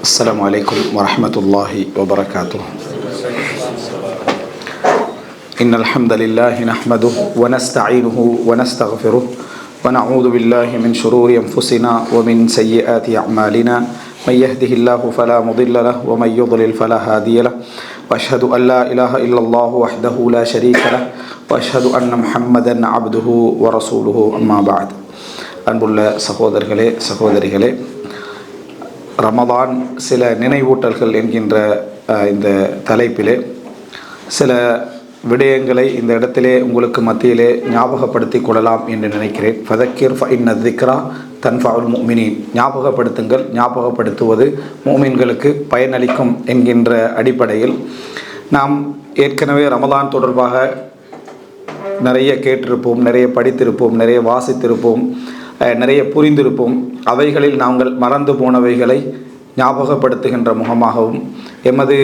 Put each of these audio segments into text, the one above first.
السلام عليكم ورحمة الله وبركاته. إن الحمد لله نحمده ونستعينه ونستغفره ونعوذ بالله من شرور أنفسنا ومن سيئات أعمالنا من يهده الله فلا مضل له ومن يضلل فلا هادي له وأشهد أن لا إله إلا الله وحده لا شريك له وأشهد أن محمدا عبده ورسوله أما بعد. அன்புள்ள சகோதரிகளே, ரமதான் சில நினைவூட்டல்கள் என்கின்ற இந்த தலைப்பிலே சில விடயங்களை இந்த இடத்திலே உங்களுக்கு மத்தியிலே ஞாபகப்படுத்திக் கொள்ளலாம் என்று நினைக்கிறேன். ஃபதக்கிர் ஃபஇன்ன ذிக்ரா தன்ஃபஉல் முஃமினீன். ஞாபகப்படுத்துங்கள், ஞாபகப்படுத்துவது முஃமின்களுக்கு பயனளிக்கும் என்கின்ற அடிப்படையில் நாம் ஏற்கனவே ரமதான் தொடர்பாக நிறைய கேட்டிருப்போம், நிறைய படித்திருப்போம், நிறைய வாசித்திருப்போம், நிறைய புரிந்திருப்போம். அவைகளில் நாங்கள் மறந்து போனவைகளை ஞாபகப்படுத்துகின்ற முகமாகவும் எமது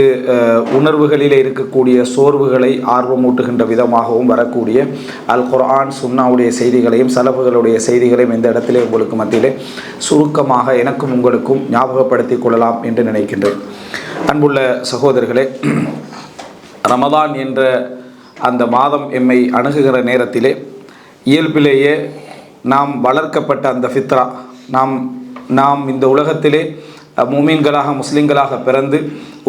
உணர்வுகளிலே இருக்கக்கூடிய சோர்வுகளை ஆர்வமூட்டுகின்ற விதமாகவும் வரக்கூடிய அல் குர்ஆன் சுன்னாவுடைய செய்திகளையும் சலஃபுகளுடைய செய்திகளையும் இந்த இடத்திலே உங்களுக்கு மத்தியிலே சுருக்கமாக எனக்கும் உங்களுக்கும் ஞாபகப்படுத்திக் கொள்ளலாம் என்று நினைக்கின்றேன். அன்புள்ள சகோதரர்களே, ரமதான் என்ற அந்த மாதம் எம்மை அணுகுகிற நேரத்திலே இயல்பிலேயே நாம் வளர்க்கப்பட்ட அந்த ஃபித்ரா, நாம் இந்த உலகத்திலே முஃமின்களாக முஸ்லிம்களாக பிறந்து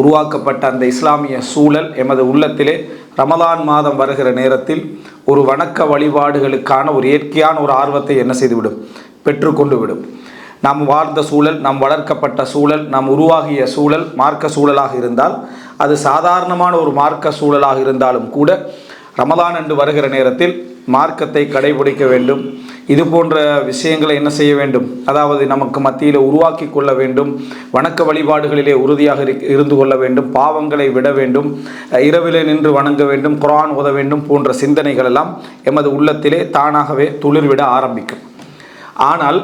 உருவாக்கப்பட்ட அந்த இஸ்லாமிய சூழல் எமது உள்ளத்திலே ரமதான் மாதம் வருகிற நேரத்தில் ஒரு வணக்க வழிபாடுகளுக்கான ஒரு இயற்கையான ஒரு ஆர்வத்தை என்ன செய்துவிடும், பெற்றுக்கொண்டு விடும். நாம் வாழ்ந்த சூழல், நாம் வளர்க்கப்பட்ட சூழல், நாம் உருவாகிய சூழல் மார்க்க சூழலாக இருந்தால், அது சாதாரணமான ஒரு மார்க்க சூழலாக இருந்தாலும் கூட ரமதான் என்று வருகிற நேரத்தில் மார்க்கத்தை கடைபிடிக்க வேண்டும். இது போன்ற விஷயங்களை என்ன செய்ய வேண்டும், அதாவது நமக்கு மத்தியில் உருவாக்கி கொள்ள வேண்டும். வணக்க வழிபாடுகளிலே உறுதியாக இருந்து கொள்ள வேண்டும். பாவங்களை விட வேண்டும். இரவிலே நின்று வணங்க வேண்டும். குர்ஆன் ஓத வேண்டும் போன்ற சிந்தனைகள் எல்லாம் எமது உள்ளத்திலே தானாகவே துளிர்விட ஆரம்பிக்கும். ஆனால்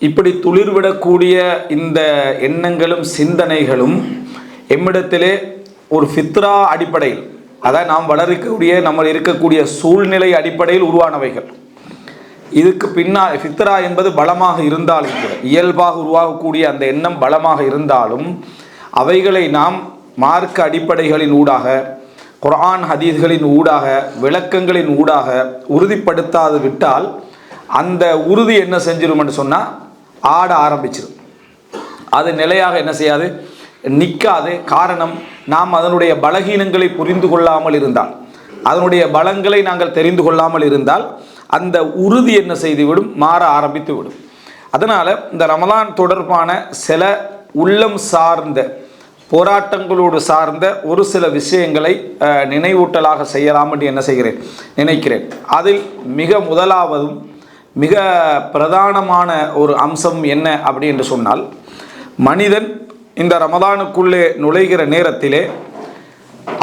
இப்படி துளிர்விடக்கூடிய இந்த எண்ணங்களும் சிந்தனைகளும் எம்மிடத்திலே ஒரு ஃபித்ரா அடிப்படையில், அதாவது நாம் வளர்க்கக்கூடிய நம்ம இருக்கக்கூடிய சூழ்நிலை அடிப்படையில் உருவானவைகள். இதுக்கு பின்னால் ஃபித்ரா என்பது பலமாக இருந்தாலும் கூட, இயல்பாக உருவாகக்கூடிய அந்த எண்ணம் பலமாக இருந்தாலும் அவைகளை நாம் மார்க்க அடிப்படைகளின் ஊடாக, குர்ஆன் ஹதீஸ்களின் ஊடாக, விளக்கங்களின் ஊடாக உறுதிப்படுத்தாது விட்டால் அந்த உறுதி என்ன செஞ்சிடும் என்று சொன்னால் ஆட ஆரம்பிச்சிடும். அது நிலையாக என்ன செய்யாது, நிற்காது. காரணம், நாம் அதனுடைய பலகீனங்களை புரிந்து கொள்ளாமல் இருந்தால், அதனுடைய பலங்களை நாங்கள் தெரிந்து கொள்ளாமல் இருந்தால் அந்த உறுதி என்ன செய்துவிடும், மாற ஆரம்பித்து விடும். அதனால் இந்த ரமலான் தொடர்பான சில உள்ளம் சார்ந்த போராட்டங்களோடு சார்ந்த ஒரு சில விஷயங்களை நினைவூட்டலாக செய்யலாம் என்று என்ன செய்கிறேன், நினைக்கிறேன். அதில் மிக முதலாவதும் மிக பிரதானமான ஒரு அம்சம் என்ன அப்படி என்று சொன்னால், மனிதன் இந்த ரமலானுக்குள்ளே நுழைகிற நேரத்திலே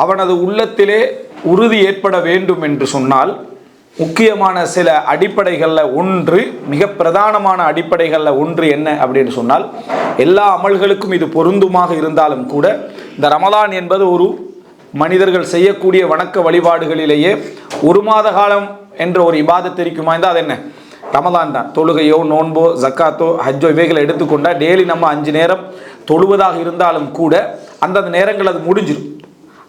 அவனது உள்ளத்திலே உறுதி ஏற்பட வேண்டும் என்று சொன்னால் முக்கியமான சில அடிப்படைகளில் ஒன்று, மிக பிரதானமான அடிப்படைகளில் ஒன்று என்ன அப்படின்னு சொன்னால், எல்லா அமல்களுக்கும் இது பொருந்துமாக இருந்தாலும் கூட இந்த ரமலான் என்பது ஒரு மனிதர்கள் செய்யக்கூடிய வணக்க வழிபாடுகளிலேயே ஒரு மாத காலம் என்ற ஒரு இபாதத் இருக்குமா இருந்தால் அது என்ன, ரமலான் தான். தொழுகையோ நோன்போ ஜக்காத்தோ ஹஜ்ஜோ இவைகளை எடுத்துக்கொண்டால் டெய்லி நம்ம 5 நேரம் தொழுவதாக இருந்தாலும் கூட அந்தந்த நேரங்கள் அது முடிஞ்சிடும்.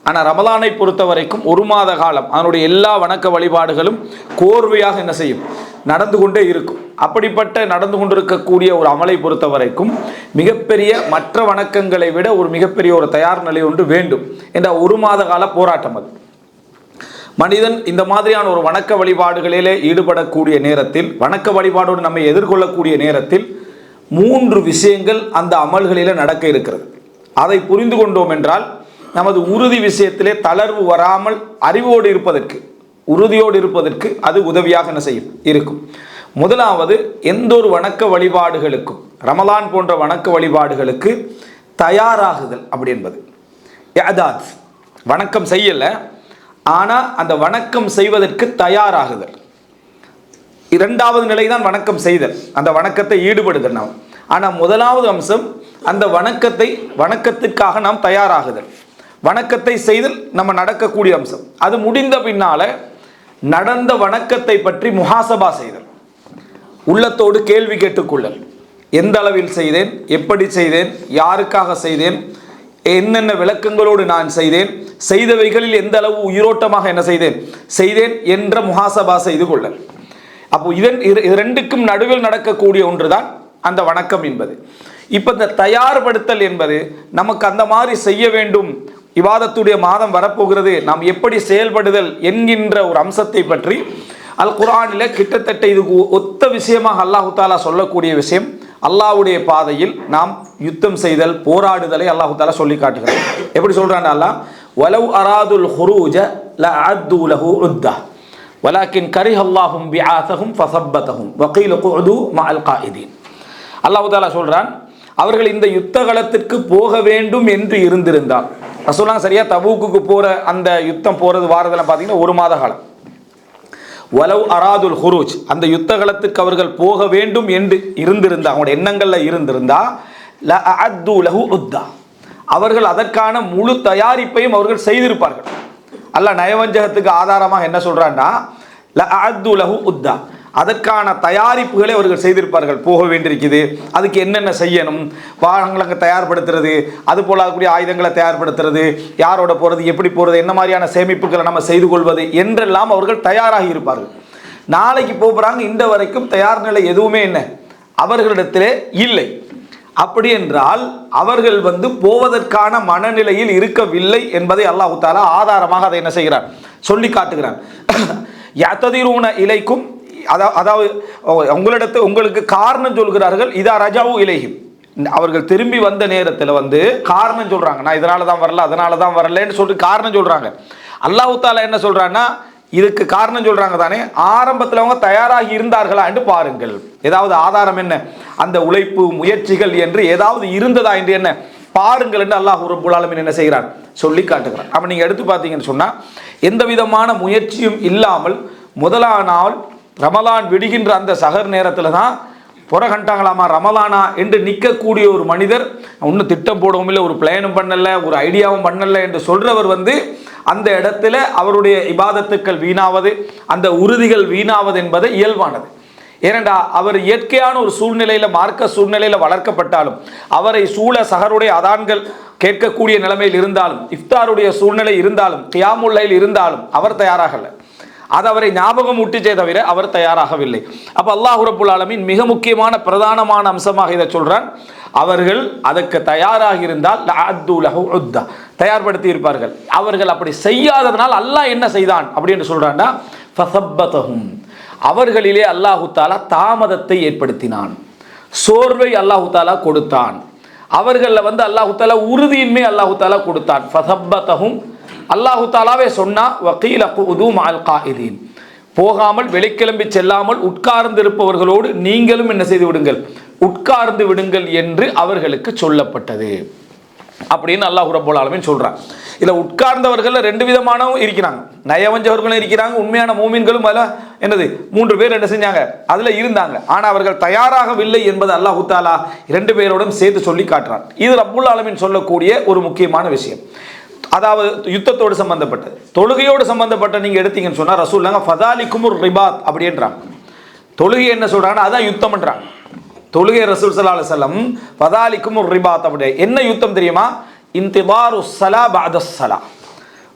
ஆனால் ரமலானை பொறுத்த வரைக்கும் ஒரு மாத காலம் அதனுடைய எல்லா வணக்க வழிபாடுகளும் கோர்வையாக என்ன செய்யும், நடந்து கொண்டே இருக்கும். அப்படிப்பட்ட நடந்து கொண்டிருக்கக்கூடிய ஒரு அமலை பொறுத்த வரைக்கும் மிகப்பெரிய மற்ற வணக்கங்களை விட ஒரு மிகப்பெரிய ஒரு தயார் நிலை ஒன்று வேண்டும் என்ற ஒரு மாத கால போராட்டம் அது. மனிதன் இந்த மாதிரியான ஒரு வணக்க வழிபாடுகளிலே ஈடுபடக்கூடிய நேரத்தில், வணக்க வழிபாடோடு நம்மை எதிர்கொள்ளக்கூடிய நேரத்தில் 3 விஷயங்கள் அந்த அமல்களில் நடக்க இருக்கிறது. அதை புரிந்து கொண்டோம் என்றால் நமது உறுதி விஷயத்திலே தளர்வு வராமல் அறிவோடு இருப்பதற்கு, உறுதியோடு இருப்பதற்கு அது உதவியாக என்ன செய்யும், இருக்கும். முதலாவது, எந்த ஒரு வணக்க வழிபாடுகளுக்கும், ரமலான் போன்ற வணக்க வழிபாடுகளுக்கு தயாராகுதல் அப்படி என்பது. இஅதாத், வணக்கம் செய்யலை, ஆனால் அந்த வணக்கம் செய்வதற்கு தயாராகுதல். 2வது நிலை தான் வணக்கம் செய்தல், அந்த வணக்கத்தை ஈடுபடுதல் நாம். ஆனால் முதலாவது அம்சம் அந்த வணக்கத்திற்காக நாம் தயாராகுதல், வணக்கத்தை செய்தல் நம்ம நடக்கக்கூடிய அம்சம். அது முடிந்த பின்னால நடந்த வணக்கத்தை பற்றி முஹாசபா செய்தல், உள்ளத்தோடு கேள்வி கேட்டுக்கொள்ளல். எந்த அளவில் செய்தேன், எப்படி செய்தேன், யாருக்காக செய்தேன், என்னென்ன விளக்கங்களோடு நான் செய்தேன், செய்தவைகளில் எந்த அளவு உயிரோட்டமாக என்ன செய்தேன் என்ற முஹாசபா செய்து கொள்ளல். அப்போ ரெண்டுக்கும் நடுவில் நடக்கக்கூடிய ஒன்றுதான் அந்த வணக்கம் என்பது. இப்போ இந்த தயார்படுத்தல் என்பது நமக்கு அந்த மாதிரி செய்ய வேண்டும், இபாதத்துடைய மாதம் வரப்போகிறது, நாம் எப்படி செயல்படுதல் என்கின்ற ஒரு அம்சத்தை பற்றி அல் குர்ஆனில் கிட்டத்தட்ட இதுக்கு ஒத்த விஷயமாக அல்லாஹு தாலா சொல்லக்கூடிய விஷயம், அல்லாஹ்வுடைய பாதையில் நாம் யுத்தம் செய்தல், போராடுதலை அல்லாஹு தாலா சொல்லி காட்டுகிறார். எப்படி சொல்றான் அல்லாஹ், வலவ் அராதுல் ஹுரூஜ லஅது லஹு உத்தா வலாக்கின் கரிஹல்லாஹும் பிஆதஹும் ஃபஸப்பதஹும் வகீல குது மஅல் காயிதீன். அல்லாஹு தாலா சொல்றான், அவர்கள் இந்த யுத்த களத்திற்கு போக வேண்டும் என்று இருந்திருந்தால், ரசூலுல்லாஹ் சரியா தபூக்குக்கு போற அந்த யுத்தம் போறது வாரதெல்லாம் பார்த்தீங்கன்னா 1 மாத காலம். வலவ் அராதுல் ஹுரூஜ், அந்த யுத்த களத்துக்கு அவர்கள் போக வேண்டும் என்று இருந்திருந்தா, அவங்களுடைய எண்ணங்கள்ல இருந்திருந்தா, லஅது லஹு உத்தா, அவர்கள் அதற்கான முழு தயாரிப்பையும் அவர்கள் செய்திருப்பார்கள். அல்லாஹ் நயவஞ்சகத்துக்கு ஆதாரமாக என்ன சொல்றான்னா, லஅது லஹு உத்தா, அதற்கான தயாரிப்புகளை அவர்கள் செய்திருப்பார்கள். போக வேண்டியிருக்குது, அதுக்கு என்னென்ன செய்யணும், வாகனங்களை தயார்படுத்துறது, அது போல கூடிய ஆயுதங்களை தயார்படுத்துறது, யாரோட போகிறது, எப்படி போகிறது, என்ன மாதிரியான சேமிப்புகளை நம்ம செய்து கொள்வது என்றெல்லாம் அவர்கள் தயாராகி இருப்பார்கள். நாளைக்கு போகிறாங்க, இந்த வரைக்கும் தயார் நிலை எதுவுமே என்ன அவர்களிடத்திலே இல்லை. அப்படி என்றால் அவர்கள் போவதற்கான மனநிலையில் இருக்கவில்லை என்பதை அல்லாஹு தஆலா ஆதாரமாக அதை என்ன செய்கிறார், சொல்லி காட்டுகிறார். யததிரூன இலைக்கும், அதாவது உங்களுக்கு காரணம் சொல்கிறார்கள். இதா ரஜாவு இலைஹிம், அவர்கள் திரும்பி வந்த நேரத்தில் காரணம் சொல்றாங்க, நான் இதனால தான் வரல, அதனால தான் வரலன்னு சொல்லிட்டு காரணம் சொல்றாங்க. அல்லாஹ் தஆலா என்ன சொல்றான்னா, இதுக்கு காரணம் சொல்றாங்க தானே, ஆரம்பத்தில் அவங்க தயாராகி இருந்தார்களா என்று பாருங்கள். ஏதாவது ஆதாரம் என்ன, அந்த உழைப்பு முயற்சிகள் என்று ஏதாவது இருந்ததா என்று என்ன பாருங்கள் என்று அல்லாஹ் ரப்பல் ஆலமீன் என்ன செய்கிறார், சொல்லி காட்டுகிறார். அப்ப நீங்க எடுத்து பார்த்தீங்கன்னு சொன்னா, எந்த விதமான முயற்சியும் இல்லாமல் முதலாம் நாள் ரமலான் விடுகின்ற அந்த சகர் நேரத்தில் தான் புறகண்டாங்களாமா ரமலானா என்று நிற்கக்கூடிய ஒரு மனிதர், ஒன்றும் திட்டம் போடவும் இல்லை, ஒரு பிளானும் பண்ணல, ஒரு ஐடியாவும் பண்ணல என்று சொல்றவர் அந்த இடத்துல அவருடைய இபாதத்துக்கள் வீணாவது, அந்த உறுதிகள் வீணாவது என்பது இயல்பானது. ஏனென்றா அவர் இயற்கையான ஒரு சூழ்நிலையில், மார்க்க சூழ்நிலையில் வளர்க்கப்பட்டாலும், அவரை சூழ சகருடைய அதான்கள் கேட்கக்கூடிய நிலைமையில் இருந்தாலும், இஃப்தாருடைய சூழ்நிலை இருந்தாலும், கியாமுல் லைல் இருந்தாலும் அவர் தயாராகல. அது அவரை ஞாபகம் ஊட்டிச்சே தவிர அவர் தயாராகவில்லை. அப்ப அல்லாஹ் ரப்பல் ஆலமீன் மிக முக்கியமான பிரதானமான அம்சமாக இதை சொல்றான். அவர்கள் அதற்கு தயாராக இருந்தால் லஅது லஹு உத்தா, தயார்படுத்தி இருப்பார்கள். அவர்கள் அப்படி செய்யாததனால் அல்லாஹ் என்ன செய்தான் அப்படின்னு சொல்றான்னா, ஃபஸப்பதஹும், அவர்களிலே அல்லாஹு தஆலா தாமதத்தை ஏற்படுத்தினான், சோர்வை அல்லாஹு தஆலா கொடுத்தான். அவர்களில் அல்லாஹு தஆலா உறுதியின்மை அல்லாஹு தஆலா கொடுத்தான். ஃபஸப்பதஹும், அல்லாஹு தாலாவே சொன்னா, வகீல குது மஅல் காயிதீன், போகாமல் வெளிக்கிளம்பி செல்லாமல் உட்கார்ந்து இருப்பவர்களோடு நீங்களும் என்ன செய்து விடுங்கள், உட்கார்ந்து விடுங்கள் என்று அவர்களுக்கு சொல்லப்பட்டது அப்படின்னு அல்லாஹ் ரப்பல் ஆலமீன் சொல்றான். இதுல உட்கார்ந்தவர்கள் 2 விதமானவும் இருக்கிறாங்க, நயவஞ்சவர்களும் இருக்கிறாங்க, உண்மையான மூமின்களும் அதுல என்னது 3 பேர் என்ன செஞ்சாங்க, அதுல இருந்தாங்க. ஆனா அவர்கள் தயாராகவில்லை என்பது அல்லாஹு தாலா 2 பேரோடும் சேர்த்து சொல்லி காட்டுறான். இது ரப்பல் ஆலமீன் சொல்லக்கூடிய ஒரு முக்கியமான விஷயம். அதாவது யுத்தத்தோடு சம்பந்தப்பட்டது, தொழுகையோடு சம்பந்தப்பட்ட நீங்க எடுத்தீங்கன்னு சொன்னா ரசூலுல்லாஹ் ஃபதாலிக்குமுர் ரிபாத் அப்படின்றாங்க. தொழுகை என்ன சொல்றாங்கன்னா அதான் யுத்தம் பண்றாங்க. தொழுகை ரசூல் ஸல்லல்லாஹு அலைஹி வஸல்லம் ஃபதாலிக்குமுர் ரிபாத் அப்படி என்ன யுத்தம் தெரியுமா, இன்திபாரு ஸலா பஅத ஸலா,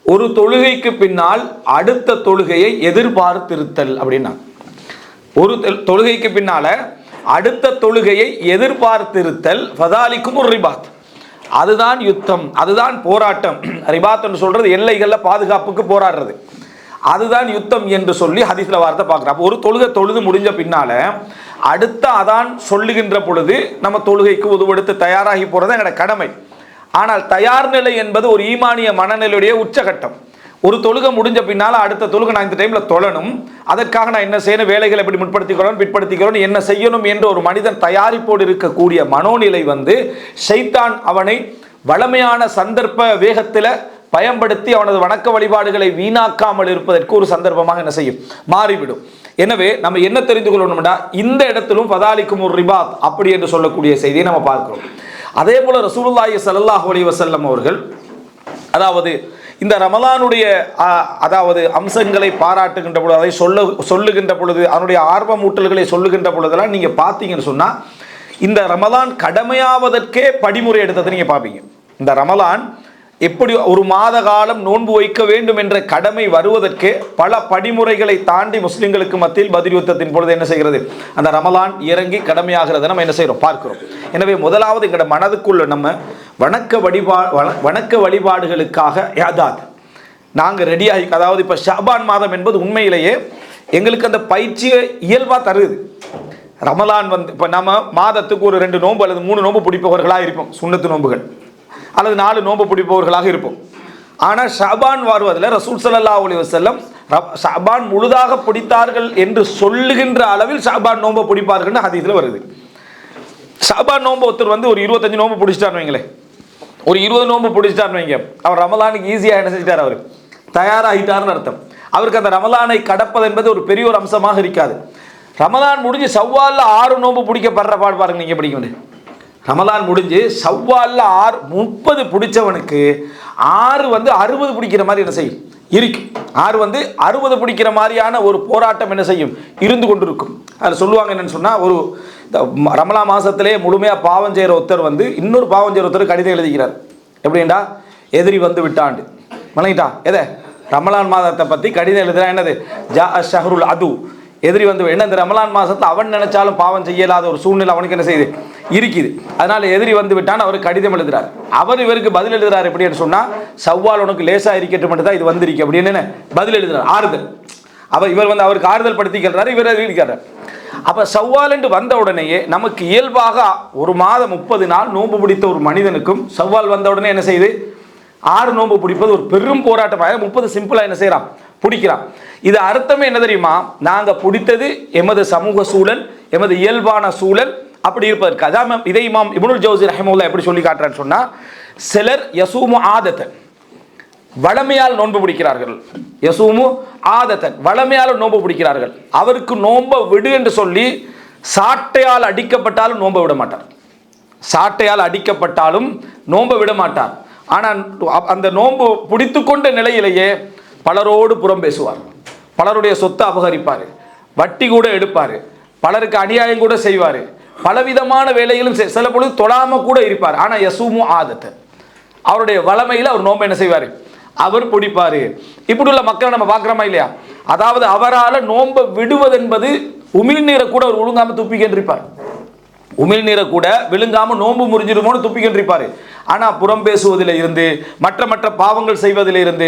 ஒரு தொழுகைக்கு பின்னால் அடுத்த தொழுகையை எதிர்பார்த்திருத்தல் அப்படின்னா, ஒரு தொழுகைக்கு பின்னால அடுத்த தொழுகையை எதிர்பார்த்திருத்தல் ஃபதாலிக்குமுர் ரிபாத், அதுதான் யுத்தம், அதுதான் போராட்டம். ரிபாத் என்று சொல்றது எல்லைகளில் பாதுகாப்புக்கு போராடுறது, அதுதான் யுத்தம் என்று சொல்லி ஹதீஸ்ல வார்த்தை பார்க்குறோம். அப்போ ஒரு தொழுது முடிஞ்ச பின்னால அடுத்த அதான் சொல்லுகின்ற பொழுது நம்ம தொழுகைக்கு உதவெடுத்து தயாராகி போறது எங்களோட கடமை. ஆனால் தயார் நிலை என்பது ஒரு ஈமானிய மனநிலையுடைய உச்சகட்டம். ஒரு தொழுகை முடிஞ்ச பின்னால அடுத்த தொழுகை நான் இந்த டைம்ல தொழணும், அதற்காக நான் என்ன செய்யணும், வேலைகளை எப்படி பிற்படுத்திக்கிறோம், என்ன செய்யணும் என்று ஒரு மனிதன் தயாரிப்போடு இருக்கக்கூடிய மனோநிலை ஷைத்தான் அவனை வளமையான சந்தர்ப்ப வேகத்தில் பயன்படுத்தி அவனது வணக்க வழிபாடுகளை வீணாக்காமல் இருப்பதற்கு ஒரு சந்தர்ப்பமாக என்ன செய்யும், மாறிவிடும். எனவே நம்ம என்ன தெரிந்து கொள்ளணும்னா, இந்த இடத்திலும் ஃபதாலிக்கும் ஒரு ரிபாத் அப்படி என்று சொல்லக்கூடிய செய்தியை நம்ம பார்க்கிறோம். அதே போல ரசூலுல்லாஹி ஸல்லல்லாஹு அலைஹி வஸல்லம் அவர்கள் அதாவது இந்த ரமலானுடைய அதாவது அம்சங்களை பாராட்டுகின்ற பொழுது, அதை சொல்லுகின்ற பொழுது, அதனுடைய ஆர்வமூட்டல்களை சொல்லுகின்ற பொழுதெல்லாம் நீங்க பார்த்தீங்கன்னு சொன்னா இந்த ரமலான் கடமையாவதற்கே படிமுறை எடுத்ததை நீங்கள் பார்ப்பீங்க. இந்த ரமலான் எப்படி ஒரு மாத காலம் நோன்பு வைக்க வேண்டும் என்ற கடமை வருவதற்கு பல படிமுறைகளை தாண்டி முஸ்லிம்களுக்கு மத்தியில் பத்ர் யுத்தத்தின் பொழுது என்ன செய்கிறது, அந்த ரமலான் இறங்கி கடமையாகிறத நம்ம என்ன செய்கிறோம் பார்க்கிறோம். எனவே முதலாவது எங்களோட மனதுக்குள்ள நம்ம வணக்க வழிபாடுகளுக்காக யாதாத் நாங்கள் ரெடியாகி, அதாவது இப்போ ஷாபான் மாதம் என்பது உண்மையிலேயே எங்களுக்கு அந்த பயிற்சியை இயல்பாக தருது. ரமலான் வந்து இப்போ நம்ம மாதத்துக்கு ஒரு 2 நோன்பு அல்லது 3 நோன்பு பிடிப்பவர்களாக இருப்போம், சுன்னத்து நோன்புகள், அல்லது 4 நோன்பு பிடிப்பவர்களாக இருப்போம். ஆனால் ஷாபான் வருவதில் ரசூல் ஸல்லல்லாஹு அலைஹி வஸல்லம் ஷாபான் முழுதாக பிடித்தார்கள் என்று சொல்லுகின்ற அளவில் ஷாபான் நோன்பை பிடிப்பார்கள் ஹதீஸில் வருது. ஷாபான் நோன்பு ஒருத்தர் வந்து ஒரு 25 நோன்பு பிடிச்சிட்டான்னு வைங்களேன், ஒரு 20 நோன்பு பிடிச்சிட்டான்னு வைங்க, அவர் ரமலானுக்கு ஈஸியாக என்ன செஞ்சிட்டார், அவர் தயாராகிட்டார்னு அர்த்தம். அவருக்கு அந்த ரமலானை கடப்பது என்பது ஒரு பெரிய ஒரு அம்சமாக இருக்காது. ரமலான் முடிஞ்சு ஷவ்வால்ல 6 நோன்பு பிடிக்கப்படுற பாடு பாருங்க, நீங்கள் பிடிக்கணும். ரமலான் முடிஞ்சு ஷவ்வால்ல 30 பிடிச்சவனுக்கு 6 வந்து 60 பிடிக்கிற மாதிரி என்ன செய்யும் இருக்கும். 6 வந்து 60 பிடிக்கிற மாதிரியான ஒரு போராட்டம் என்ன செய்யும் இருந்து கொண்டிருக்கும். அதில் சொல்லுவாங்க என்னன்னு சொன்னால், ஒரு ரமலா மாதத்திலே முழுமையாக பாவம் செய்கிற ஒருத்தர் வந்து இன்னொரு பாவம் செய்கிற ஒருத்தர் கடிதம் எழுதிக்கிறார். எப்படின்னா, எதிரி வந்து விட்டாண்டு வணங்கிட்டா எதை ரமலான் மாதத்தை பற்றி கடிதம் எழுதுறா. என்னது, ஜா ஷஹருல் அது, எதிரி வந்து என்ன, இந்த ரமலான் மாதத்தில் அவன் நினைச்சாலும் பாவம் செய்யலாத ஒரு சூழ்நிலை அவனுக்கு என்ன செய்யுது இருக்குது. அதனால எதிரி வந்து விட்டான், அவர் கடிதம் எழுதுறார். அவர் இவருக்கு பதில் எழுதுறாரு. எப்படின்னு சொன்னால், சவ்வால் உனக்கு லேசா இருக்கட்டும் மட்டும் தான் இது வந்திருக்கு அப்படின்னு பதில் எழுதுறார், ஆறுதல். இவர் வந்து அவருக்கு ஆறுதல் படுத்திக்கிறாரு, இவர் எழுதிக்கிறார். அப்போ சவ்வால் என்று வந்த உடனேயே நமக்கு இயல்பாக ஒரு மாதம் 30 நாள் நோன்பு பிடித்த ஒரு மனிதனுக்கும் சவ்வால் வந்த உடனே என்ன செய்யுது, 6 நோன்பு பிடிப்பது ஒரு பெரும் போராட்டமாக 30 சிம்பிளாக என்ன செய்யறான் பிடிக்கிறான். இது அர்த்தமே என்ன தெரியுமா, நாங்கள் பிடித்தது எமது சமூக சூழல், எமது இயல்பான சூழல் அப்படி இருப்பதற்கு. அதான் இதை இமாம் இப்னுல் ஜௌஸி ரஹிமஹுல்லாஹ் எப்படி சொல்லி காட்டுறான்னு சொன்னா, சிலர் யசூமு ஆதத்தன் வளமையால் நோன்பு பிடிக்கிறார்கள். யசூமு ஆதத்தன் வளமையால் நோன்பு பிடிக்கிறார்கள். அவருக்கு நோன்பை விடு என்று சொல்லி சாட்டையால் அடிக்கப்பட்டாலும் நோன்பை விட மாட்டார். சாட்டையால் அடிக்கப்பட்டாலும் நோன்பை விட மாட்டார். ஆனால் அந்த நோன்பு பிடித்து கொண்ட நிலையிலேயே பலரோடு புறம் பேசுவார், பலருடைய சொத்தை அபகரிப்பார், வட்டி கூட எடுப்பார், பலருக்கு அநியாயம் கூட செய்வார், பலவிதமான வேலைகளும் சில பொழுது தொடாம கூட இருப்பார். ஆனால் யசூமு ஆதத்தை அவருடைய வளமையில் அவர் நோன்பை என்ன செய்வார், அவர் பிடிப்பார். இப்படி உள்ள மக்களை நம்ம பார்க்குறோமா இல்லையா? அதாவது அவரால் நோன்பை விடுவதென்பது உமிழ்நீரை கூட அவர் ஒழுங்காமல் துப்பிக்கின்றிருப்பார். உமிழ்நீரை கூட விழுங்காமல் நோன்பு முறிஞ்சிருமோன்னு துப்பிக்கின்றிருப்பார். ஆனால் புறம் பேசுவதில் இருந்து மற்ற பாவங்கள் செய்வதில் இருந்து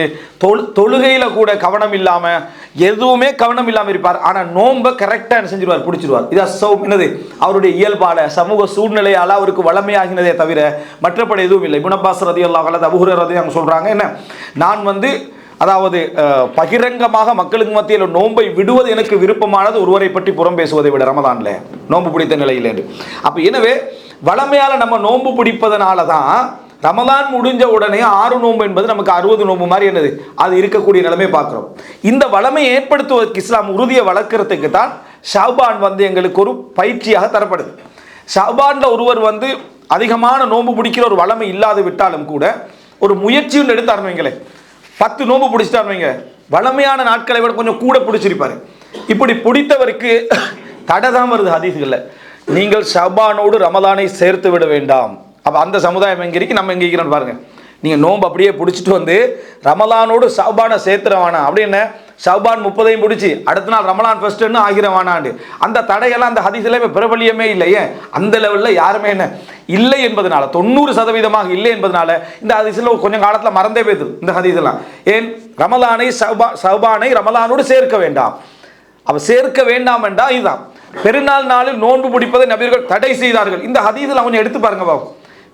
தொழுகையில் கூட கவனம் இல்லாமல் எதுவுமே கவனம் இல்லாமல் இருப்பார். ஆனால் நோன்பை கரெக்டாக என்ன செஞ்சிருவார், பிடிச்சிருவார். இது என்னது, அவருடைய இயல்பால சமூக சூழ்நிலையால் அவருக்கு வளமையாகினதே தவிர மற்றபடி எதுவும் இல்லை. இப்னு அப்பாஸ் ரலியல்லாஹு அன்ஹு, அபூ ஹுரைரா ரலியல்லாஹு அன்ஹு சொல்கிறாங்க, என்ன, நான் வந்து அதாவது பகிரங்கமாக மக்களுக்கு மத்தியில் நோன்பை விடுவது எனக்கு விருப்பமானது ஒருவரை பற்றி புறம் பேசுவதை விட ரமதான்ல நோன்பு பிடித்த நிலையில். அப்போ எனவே வளமையால் நம்ம நோன்பு பிடிப்பதனால தான் ரமதான் முடிஞ்ச உடனே 6 நோன்பு என்பது நமக்கு 60 நோன்பு மாதிரி என்னது அது இருக்கக்கூடிய நிலைமை பார்க்குறோம். இந்த வளமையை ஏற்படுத்துவதற்கு இஸ்லாம் உறுதியை வளர்க்கறதுக்கு தான் ஷாபான் வந்து எங்களுக்கு ஒரு பயிற்சியாக தரப்படுது. ஷாபான்ல ஒருவர் வந்து அதிகமான நோன்பு பிடிக்கிற ஒரு வளமை இல்லாது விட்டாலும் கூட ஒரு முயற்சியும் எடுத்தாருன்னு வைங்களேன், 10 நோன்பு பிடிச்சிட்டாருன்னு வைங்க, வளமையான நாட்களை விட கொஞ்சம் கூட பிடிச்சிருப்பாரு. இப்படி பிடித்தவருக்கு தடை தான் வருது ஹதீஸ்களில், நீங்கள் ஷாபானோடு ரமலானை சேர்த்து விட வேண்டாம். அப்போ அந்த சமுதாயம் எங்கே இருக்கு, நம்ம எங்கே இருக்கிறோன்னு பாருங்க. நீங்கள் நோன்பு அப்படியே பிடிச்சிட்டு வந்து ரமலானோடு ஷாபானை சேர்த்துறவானா அப்படின்னு, ஷாபான் 30 பிடிச்சி அடுத்த நாள் ரமலான் ஃபர்ஸ்ட்னு ஆகிறவானாண்டு அந்த தடையெல்லாம் அந்த ஹதீஸில் இப்போ பிரபலியமே இல்லையே. அந்த லெவலில் யாருமே என்ன இல்லை என்பதனால, 90% இல்லை என்பதனால இந்த ஹதீஸில் கொஞ்சம் காலத்தில் மறந்தே போய்து இந்த ஹதீஸெல்லாம். ஏன், ரமலானை ஷாபானை ரமலானோடு சேர்க்க வேண்டாம். அப்போ சேர்க்க வேண்டாம் என்றால் இதுதான். பெருநாள் நாளில் நோன்பு பிடிப்பதை நபியர்கள் தடை செய்தார்கள். இந்த ஹதீஸில் கொஞ்சம் எடுத்து பாருங்க பாவம்.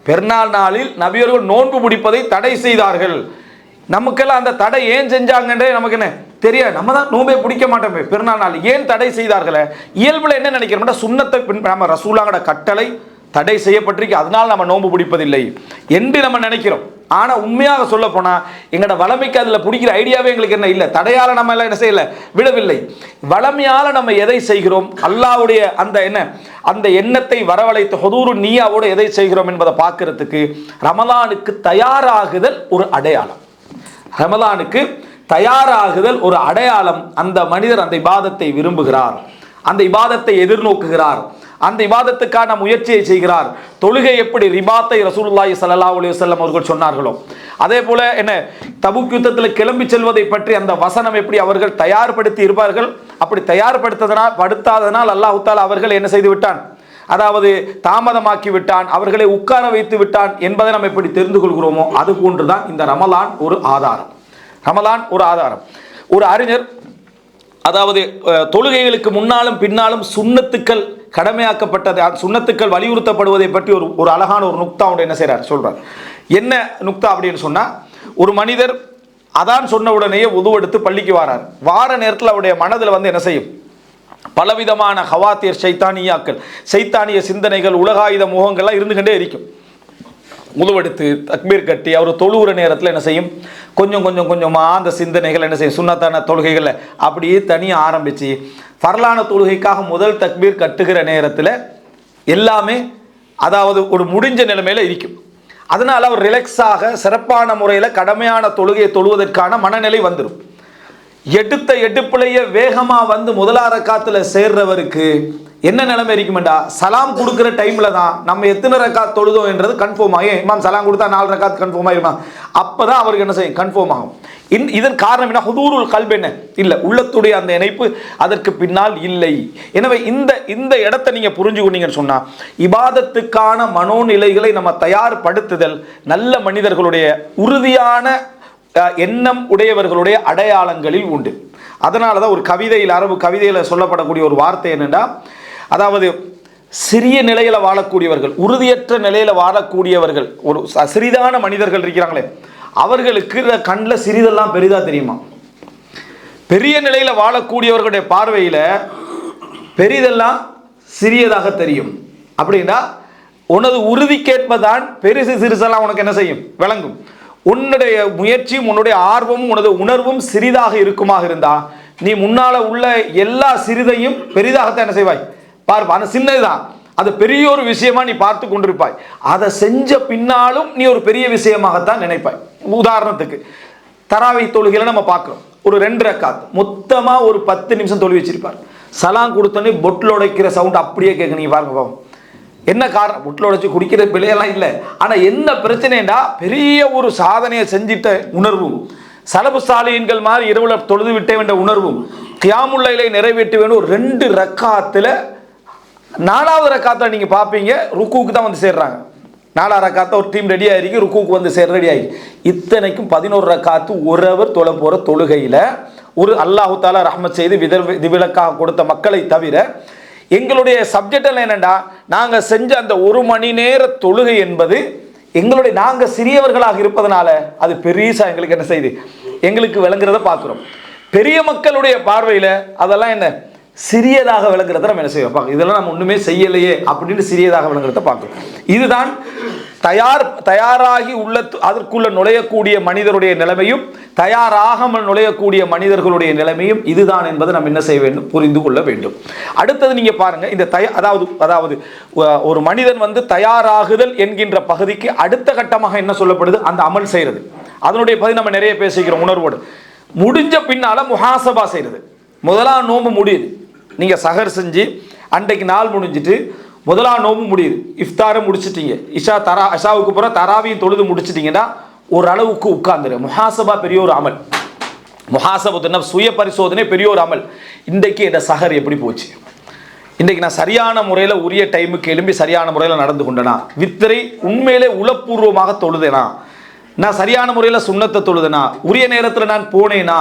பெருநாள் நாளில் நபியர்கள் நோன்பு பிடிப்பதை தடை செய்தார்கள். நமக்கெல்லாம் அந்த தடை ஏன் செஞ்சாங்கன்றே நமக்கு என்ன தெரியாது. நம்ம தான் நோன்பை பிடிக்க மாட்டோமே. பெருநாள் நாள் ஏன் தடை செய்தார்களே, இயல்பில் என்ன நினைக்கிறோம்னா சுன்னத்தை நம்ம ரசூலாங்கட கட்டளை தடை செய்யப்பட்டிருக்கு, அதனால் நம்ம நோன்பு பிடிப்பதில்லை என்று நம்ம நினைக்கிறோம். ஆனால் உண்மையாக சொல்ல போனால் எங்களோட வளமைக்கு அதில் பிடிக்கிற ஐடியாவே எங்களுக்கு என்ன இல்லை. தடையால் நம்ம எல்லாம் என்ன செய்யலை, விடவில்லை. வளமையால் நம்ம எதை செய்கிறோம், அல்லாஹ்வுடைய அந்த என்ன அந்த எண்ணத்தை வரவழைத்து ஹுதூரு நியாவோடு எதை செய்கிறோம் என்பதை பார்க்கறதுக்கு ரமலானுக்கு தயாராகுதல் ஒரு அடையாளம். ரமலானுக்கு தயாராகுதல் ஒரு அடையாளம். அந்த மனிதர் அந்த இபாதத்தை விரும்புகிறார், அந்த இபாதத்தை எதிர்நோக்குகிறார், அந்த இபாதத்துக்கான முயற்சியை செய்கிறார். தொழுகை எப்படி ரிபாத்தை ரசூலுல்லாஹி ஸல்லல்லாஹு அலைஹி வஸல்லம் அவர்கள் சொன்னார்களோ அதே போல என்ன தபூக் யுத்தத்தில் கிளம்பி செல்வதை பற்றி அந்த வசனம் எப்படி அவர்கள் தயார்படுத்தி இருப்பார்கள், அப்படி படுத்தாதனால் அல்லாஹ் தஆலா அவர்கள் என்ன செய்து விட்டான், அதாவது தாமதமாக்கி விட்டான், அவர்களை உட்கார வைத்து விட்டான் என்பதை நாம் எப்படி தெரிந்து கொள்கிறோமோ அது போன்றுதான் இந்த ரமலான் ஒரு ஆதாரம். ரமலான் ஒரு ஆதாரம். ஒரு அறிஞர் அதாவது தொழுகைகளுக்கு முன்னாலும் பின்னாலும் சுன்னத்துக்கள் கடமையாக்கப்பட்டது, சுன்னத்துக்கள் வலியுறுத்தப்படுவதை பற்றி ஒரு அழகான ஒரு நுக்தா ஒன்று என்ன செய்கிறார் சொல்றார். என்ன நுக்தா அப்படின்னு சொன்னா, ஒரு மனிதர் அதான் சொன்ன உடனேயே உதுவெடுத்து பள்ளிக்கு வாரார். வார நேரத்தில் அவருடைய மனதில் வந்து என்ன செய்யும், பலவிதமான ஹவாத்தியர் சைத்தானியாக்கள், சைத்தானிய சிந்தனைகள், உலகாயுத முகங்கள்லாம் இருந்துகிட்டே இருக்கும். உதுவெடுத்து தக்பீர் கட்டி அவர் தொழுகிற நேரத்தில் என்ன செய்யும், கொஞ்சமாக அந்த சிந்தனைகள் என்ன செய்யும், சுன்னத்தான தொழுகைகளை அப்படியே தனியாக ஆரம்பித்து ஃபர்லான தொழுகைக்காக முதல் தக்பீர் கட்டுகிற நேரத்தில் எல்லாமே அதாவது ஒரு முடிஞ்ச நிலைமையில் இருக்கும். அதனால் அவர் ரிலாக்ஸாக சிறப்பான முறையில் கடமையான தொழுகையை தொழுவதற்கான மனநிலை வந்துடும். எடுத்த எடுப்பிலேயே வேகமாக வந்து முதலார ரக்காத்துல சேர்றவருக்கு என்ன நிலைமை இருக்குமெண்டா, சலாம் கொடுக்குற டைமில் தான் நம்ம எத்தனை ரக்காத் தொழுதோம் என்றது கன்ஃபார்ம் ஆகும். இமாம் சலாம் கொடுத்தா 4 ரக்காத் கன்ஃபார்ம் ஆகிருமா, அப்போ தான் அவருக்கு என்ன செய்யும், கன்ஃபார்ம் ஆகும். இதன் காரணம் என்ன, ஹுதூருல் கல்ப் என்ன இல்லை, உள்ளத்துடைய அந்த இணைப்பு அதற்கு பின்னால் இல்லை. எனவே இந்த இடத்தை நீங்கள் புரிஞ்சுக்கொண்டீங்கன்னு சொன்னால் இபாதத்துக்கான மனோநிலைகளை நம்ம தயார்படுத்துதல் நல்ல மனிதர்களுடைய உறுதியான எண்ணம் உடையவர்களுடைய அடையாளங்களில் உண்டு. அதனால தான் ஒரு கவிதையில், அரபு கவிதையில் சொல்லப்படக்கூடிய ஒரு வார்த்தை என்னென்னா, அதாவது சிறிய நிலையில் வாழக்கூடியவர்கள், உறுதியற்ற நிலையில் வாழக்கூடியவர்கள், ஒரு சிறிதான மனிதர்கள் இருக்கிறாங்களே அவர்களுக்கு கண்ணில் சிறிதெல்லாம் பெரிதாக தெரியுமா. பெரிய நிலையில் வாழக்கூடியவர்களுடைய பார்வையில் பெரிதெல்லாம் சிறியதாக தெரியும். அப்படின்னா உனது உறுதிக்கேற்பதான் பெருசு சிறுசெல்லாம் உனக்கு என்ன செய்யும், விளங்கும். உன்னுடைய முயற்சியும் உன்னுடைய ஆர்வமும் உனது உணர்வும் சிறிதாக இருக்குமாக இருந்தா நீ முன்னால உள்ள எல்லா சிறிதையும் பெரிதாகத்தான் என்ன செய்வாய், பார்ப்பா. அது சின்னதுதான், அது பெரிய ஒரு விஷயமா நீ பார்த்து கொண்டிருப்பாய். அதை செஞ்ச பின்னாலும் நீ ஒரு பெரிய விஷயமாகத்தான் நினைப்பாய். உதாரணத்துக்கு தராவி தொழுகையில நம்ம பார்க்கிறோம், ஒரு 2 ரக்காத் மொத்தமா ஒரு 10 நிமிஷம் தொழுவி வச்சிருப்பார். சலாம் கொடுத்தோன்னே பொட்டில் உடைக்கிற சவுண்ட் அப்படியே கேட்க, நீங்க பாருங்க பாவம். என்ன காரணம், பொட்டில் உடைச்சு குடிக்கிற பிள்ளையெல்லாம் இல்லை. ஆனால் என்ன பிரச்சனைண்டா, பெரிய ஒரு சாதனையை செஞ்சிட்ட உணர்வும், சலபு சாலியன்கள் மாதிரி இரவுல தொழுது விட்டே வேண்ட உணர்வும், கியாமுல்லைலை நிறைவேற்ற வேண்டும். ஒரு 2 ரக்காத்தில் 4வது ரக்காத்தை நீங்கள் பார்ப்பீங்க ருக்குவுக்கு தான் வந்து சேர்றாங்க. 4வது ரக்காத்தை ஒரு டீம் ரெடி ஆகிருக்கு, ருக்குவுக்கு வந்து சேர் ரெடி ஆகி. இத்தனைக்கும் 11 ரக்காத்து ஒரு அவர் தொழ போகிற தொழுகையில் ஒரு அல்லாஹு தாலா ரஹ்மத் செய்து விதிவிலக்காக கொடுத்த மக்களை தவிர எங்களுடைய சப்ஜெக்ட் எல்லாம் என்னென்னா, நாங்கள் செஞ்ச அந்த 1 மணி நேர தொழுகை என்பது எங்களுடைய நாங்கள் சிறியவர்களாக இருப்பதனால அது பெரியசா எங்களுக்கு என்ன செய்யுது, எங்களுக்கு விளங்குறத பார்க்குறோம். பெரிய மக்களுடைய பார்வையில் அதெல்லாம் என்ன சிறியதாக விளங்குறத நம்ம என்ன செய்ய பார்க்க, இதெல்லாம் நம்ம ஒன்றுமே செய்யலையே அப்படின்னு சிறியதாக விளங்குறத பார்க்குறோம். இதுதான் தயாராகி உள்ள அதற்குள்ள நுழையக்கூடிய மனிதருடைய நிலைமையும் தயாராகாமல் நுழையக்கூடிய மனிதர்களுடைய நிலைமையும் இதுதான் என்பதை நம்ம என்ன செய்ய வேண்டும், புரிந்து கொள்ள வேண்டும். அடுத்தது நீங்க பாருங்க, இந்த அதாவது ஒரு மனிதன் வந்து தயாராகுதல் என்கின்ற பகுதிக்கு அடுத்த கட்டமாக என்ன சொல்லப்படுது, அந்த அமல் செய்யறது. அதனுடைய பகுதி நம்ம நிறைய பேசிக்கிறோம் உணர்வோடு. முடிஞ்ச பின்னால முஹாசபா செய்யறது. முதலாம் நோம்பு முடியுது, நீங்க சஹர் செஞ்சு அன்றைக்கு நாள் முடிஞ்சிட்டு முதலாம் நோம்பு முடியுது, இஃப்தாரை முடிச்சிட்டீங்க, இஷாவுக்கு பிறகு தராவியும் தொழுது முடிச்சிட்டீங்கன்னா ஓரளவுக்கு உட்கார்ந்துரு. முஹாசபா பெரிய ஒரு அமல், முஹாசபத்துனா சுய பரிசோதனை பெரிய ஒரு அமல். இன்றைக்கு இந்த சஹர் எப்படி போச்சு, இன்றைக்கு நான் சரியான முறையில் உரிய டைமுக்கு எழும்பி சரியான முறையில் நடந்து கொண்டேனா, வித்திரை உண்மையிலே உளப்பூர்வமாக தொழுதேனா, நான் சரியான முறையில் சுண்ணத்தை தொழுதேனா, உரிய நேரத்தில் நான் போனேனா,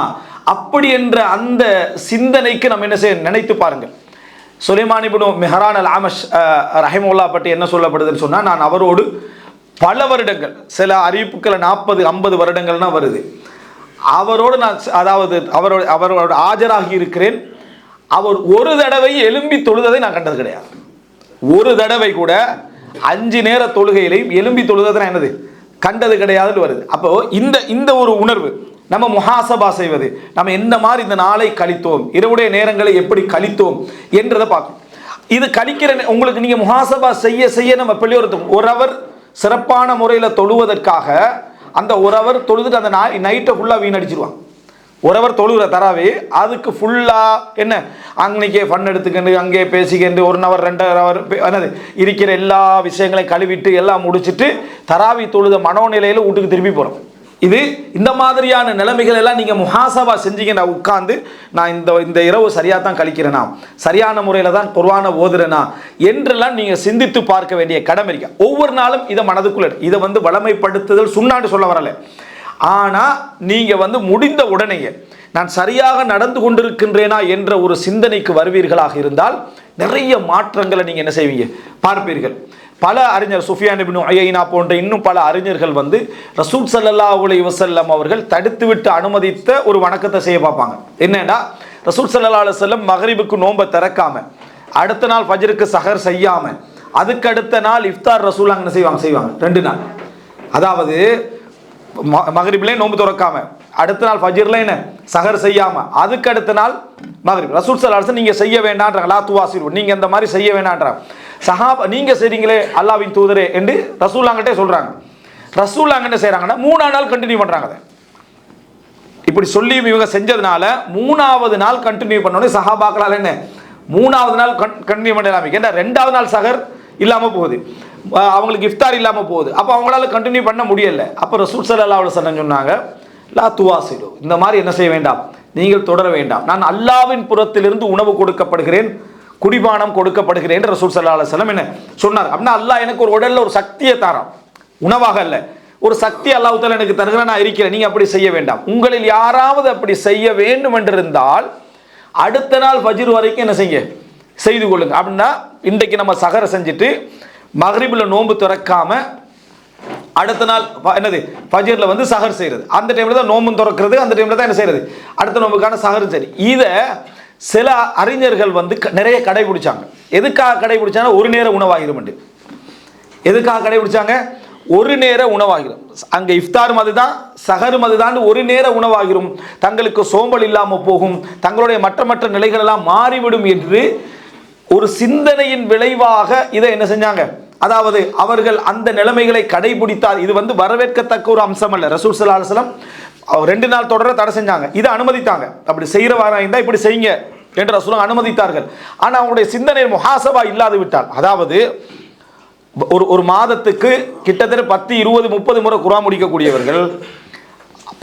அப்படி என்ற அந்த சிந்தனைக்கு நம்ம என்ன செய்ய நினைத்து பாருங்கள். சுலைமான் இப்னு மிஹ்ரான் அல் ஆமஷ் ரஹிமஹுல்லாஹ் பற்றி என்ன சொல்லப்படுதுன்னு சொன்னால், நான் அவரோடு பல வருடங்கள், சில அறிவிப்புக்களை 40-50 வருடங்கள்னா வருது, அவரோடு நான் அதாவது அவரோட ஆஜராகி இருக்கிறேன். அவர் ஒரு தடவை எழும்பி தொழுததை நான் கண்டது கிடையாது. ஒரு தடவை கூட 5 நேர தொழுகையிலையும் எழும்பி தொழுததை என்னது கண்டது கிடையாதுன்னு வருது. அப்போ இந்த ஒரு உணர்வு, நம்ம முஹாசபா செய்வது, நம்ம எந்த மாதிரி இந்த நாளை கழித்தோம், இரவுடைய நேரங்களை எப்படி கழித்தோம் என்றதை பார்க்கணும். இது கழிக்கிற உங்களுக்கு நீங்கள் முஹாசபா செய்ய நம்ம பிள்ளையோருக்கும் ஒரு அவர் சிறப்பான முறையில் தொழுவதற்காக அந்த ஒரு அவர் தொழுதுட்டு அந்த நைட்டை ஃபுல்லாக வீணடிச்சிருவாங்க. ஒருவர் தொழுகிற தராவி அதுக்கு ஃபுல்லாக என்ன அன்னைக்கே ஃபன் எடுத்துக்கிண்டு அங்கே பேசிக்கிண்டு 1 ஹவர் 2 ஹவர் என்னது இருக்கிற எல்லா விஷயங்களையும் கழுவிட்டு எல்லாம் முடிச்சுட்டு தராவி தொழுத மனோநிலையில் வீட்டுக்கு திரும்பி போகிறோம். இது இந்த மாதிரியான நிலைமைகள் எல்லாம் நீங்கள் முஹாசபா செஞ்சீங்க. நான் உட்கார்ந்து நான் இந்த இரவு சரியாக தான் கழிக்கிறேனா, சரியான முறையில் தான் குர்ஆனை ஓதுறேனா என்றெல்லாம் நீங்கள் சிந்தித்து பார்க்க வேண்டிய கடமை இருக்கு. ஒவ்வொரு நாளும் இதை மனதுக்குள்ள இதை வளமைப்படுத்துதல் சுண்ணான்னு சொல்ல வரல. ஆனால் நீங்கள் முடிந்த உடனேயே நான் சரியாக நடந்து கொண்டிருக்கின்றேனா என்ற ஒரு சிந்தனைக்கு வருவீர்களாக இருந்தால் நிறைய மாற்றங்களை நீங்கள் என்ன செய்வீங்க பார்ப்பீர்கள். பல அறிஞர் சுஃபியான் இப்னு உயைனா போன்ற இன்னும் பல அறிஞர்கள் ரசூல் ஸல்லல்லாஹு அலைஹி வஸல்லம் அவர்கள் தடுத்துவிட்டு அனுமதித்த ஒரு வணக்கத்தை செய்ய பார்ப்பாங்க. என்னன்னா ரசூல் ஸல்லல்லாஹு அலைஹி வஸல்லம் மக்ரிபுக்கு நோன்பை திறக்காம, அடுத்த நாள் ஃபஜ்ருக்கு சஹர் செய்யாம, அதுக்கு அடுத்த நாள் இஃப்தார் ரசூல் அங்கே செய்வாங்க 2 நாள். அதாவது மக்ரிபிலே நோன்பு திறக்காம, அடுத்த நாள் ஃபஜ்ர்ல என்ன சஹர் செய்யாம, அதுக்கு அடுத்த நாள் மக்ரிப். ரசூல் ஸல்லல்லாஹு அலைஹி வஸல்லம் நீங்க செய்ய வேண்டாம்ன்றாங்க. லா துவாசிரு, நீங்க இந்த மாதிரி செய்ய வேண்டாம்ன்றாங்க. சஹாபா நீங்க செய்றீங்களே அல்லாஹ்வின் தூதரே என்று ரசூலுல்லாஹ்கிட்ட சொல்றாங்க. ரசூலுல்லாஹ் என்ன செய்றாங்கன்னா 3ஆவது நாள் கண்டினியூ பண்றாங்க. இப்படி சொல்லி இவங்க செஞ்சதுனால 3ஆவது நாள் கண்டினியூ பண்ணோடனே சஹாபாக்களால் என்ன 3ஆவது நாள் கண்டினியூ பண்ணலாமே. ஏன்னா 2ஆவது நாள் சஹர் இல்லாம போகுது, அவங்களுக்கு இஃப்தார் இல்லாம போகுது. அப்போ அவங்களால கண்டினியூ பண்ண முடியல. அப்போ ரசூல் ஸல்லல்லாஹு அலைஹி வஸல்லம் சொன்னாங்க, லா துவாசிரு, இந்த மாதிரி என்ன செய்ய வேண்டாம், நீங்கள் தொடர வேண்டாம். நான் அல்லாஹ்வின் புறத்திலிருந்து உணவு கொடுக்கப்படுகிறேன், குடிபானம் கொடுக்கப்படுகிறேன் என்று ரசூல் ஸல்லல்லாஹு அலைஹி வஸல்லம் என்ன சொன்னார். அப்படின்னா அல்லாஹ் எனக்கு ஒரு உடல்ல ஒரு சக்தியை தாரான், உணவாக அல்ல, ஒரு சக்தி அல்லாஹ் தஆலா எனக்கு தருகிறான், நான் இருக்கிறேன். நீங்க அப்படி செய்ய வேண்டாம். உங்களில் யாராவது அப்படி செய்ய வேண்டும் என்றிருந்தால் அடுத்த நாள் ஃபஜ்ர் வரைக்கும் என்ன செய்து கொள்ளுங்க. அப்படின்னா இன்றைக்கு நம்ம சஹர் செஞ்சுட்டு மக்ரிபில் நோன்பு திறக்காம அடுத்த நாள் என்னது ஃபஜ்ர்ல சஹர் செய்யறது, அந்த டைம்ல தான் நோன்பு திறக்கிறது, அந்த டைம்ல தான் என்ன செய்யறது அடுத்த நோன்புக்கான சஹர். சரி, இதை சில அறிஞர்கள் நிறைய கடைபிடிச்சாங்க. எதுக்காக கடைபிடிச்சாங்க? ஒரு நேர உணவாகிரும். எதுக்காக கடைபிடிச்சாங்க? ஒரு நேர உணவாகிரும். அங்க இஃப்தாரும் அதுதான், சஹரும் அதுதான், ஒரு நேர உணவாகிரும். தங்களுக்கு சோம்பல் இல்லாம போகும், தங்களுடைய மற்ற நிலைகள் எல்லாம் மாறிவிடும் என்று ஒரு சிந்தனையின் விளைவாக இதை என்ன செஞ்சாங்க. அதாவது அவர்கள் அந்த நிலைமைகளை கடைபிடித்தால் இது வரவேற்கத்தக்க ஒரு அம்சம் அல்ல. ரசூல் ஸல்லல்லாஹு அலைஹி வஸல்லம் 2 நாள் தொடர தடை செஞ்சாங்க, இதை அனுமதித்தாங்க. அப்படி செய்யறவாரா இருந்தா இப்படி செய்யுங்க என்று ரசூலுல்லாஹ் அனுமதித்தார்கள். ஆனால் அவங்களுடைய சிந்தனை முஹாசபா இல்லாது விட்டால், அதாவது ஒரு மாதத்துக்கு கிட்டத்தட்ட 10, 20, 30 முறை குர்ஆன் முடிக்கக்கூடியவர்கள்,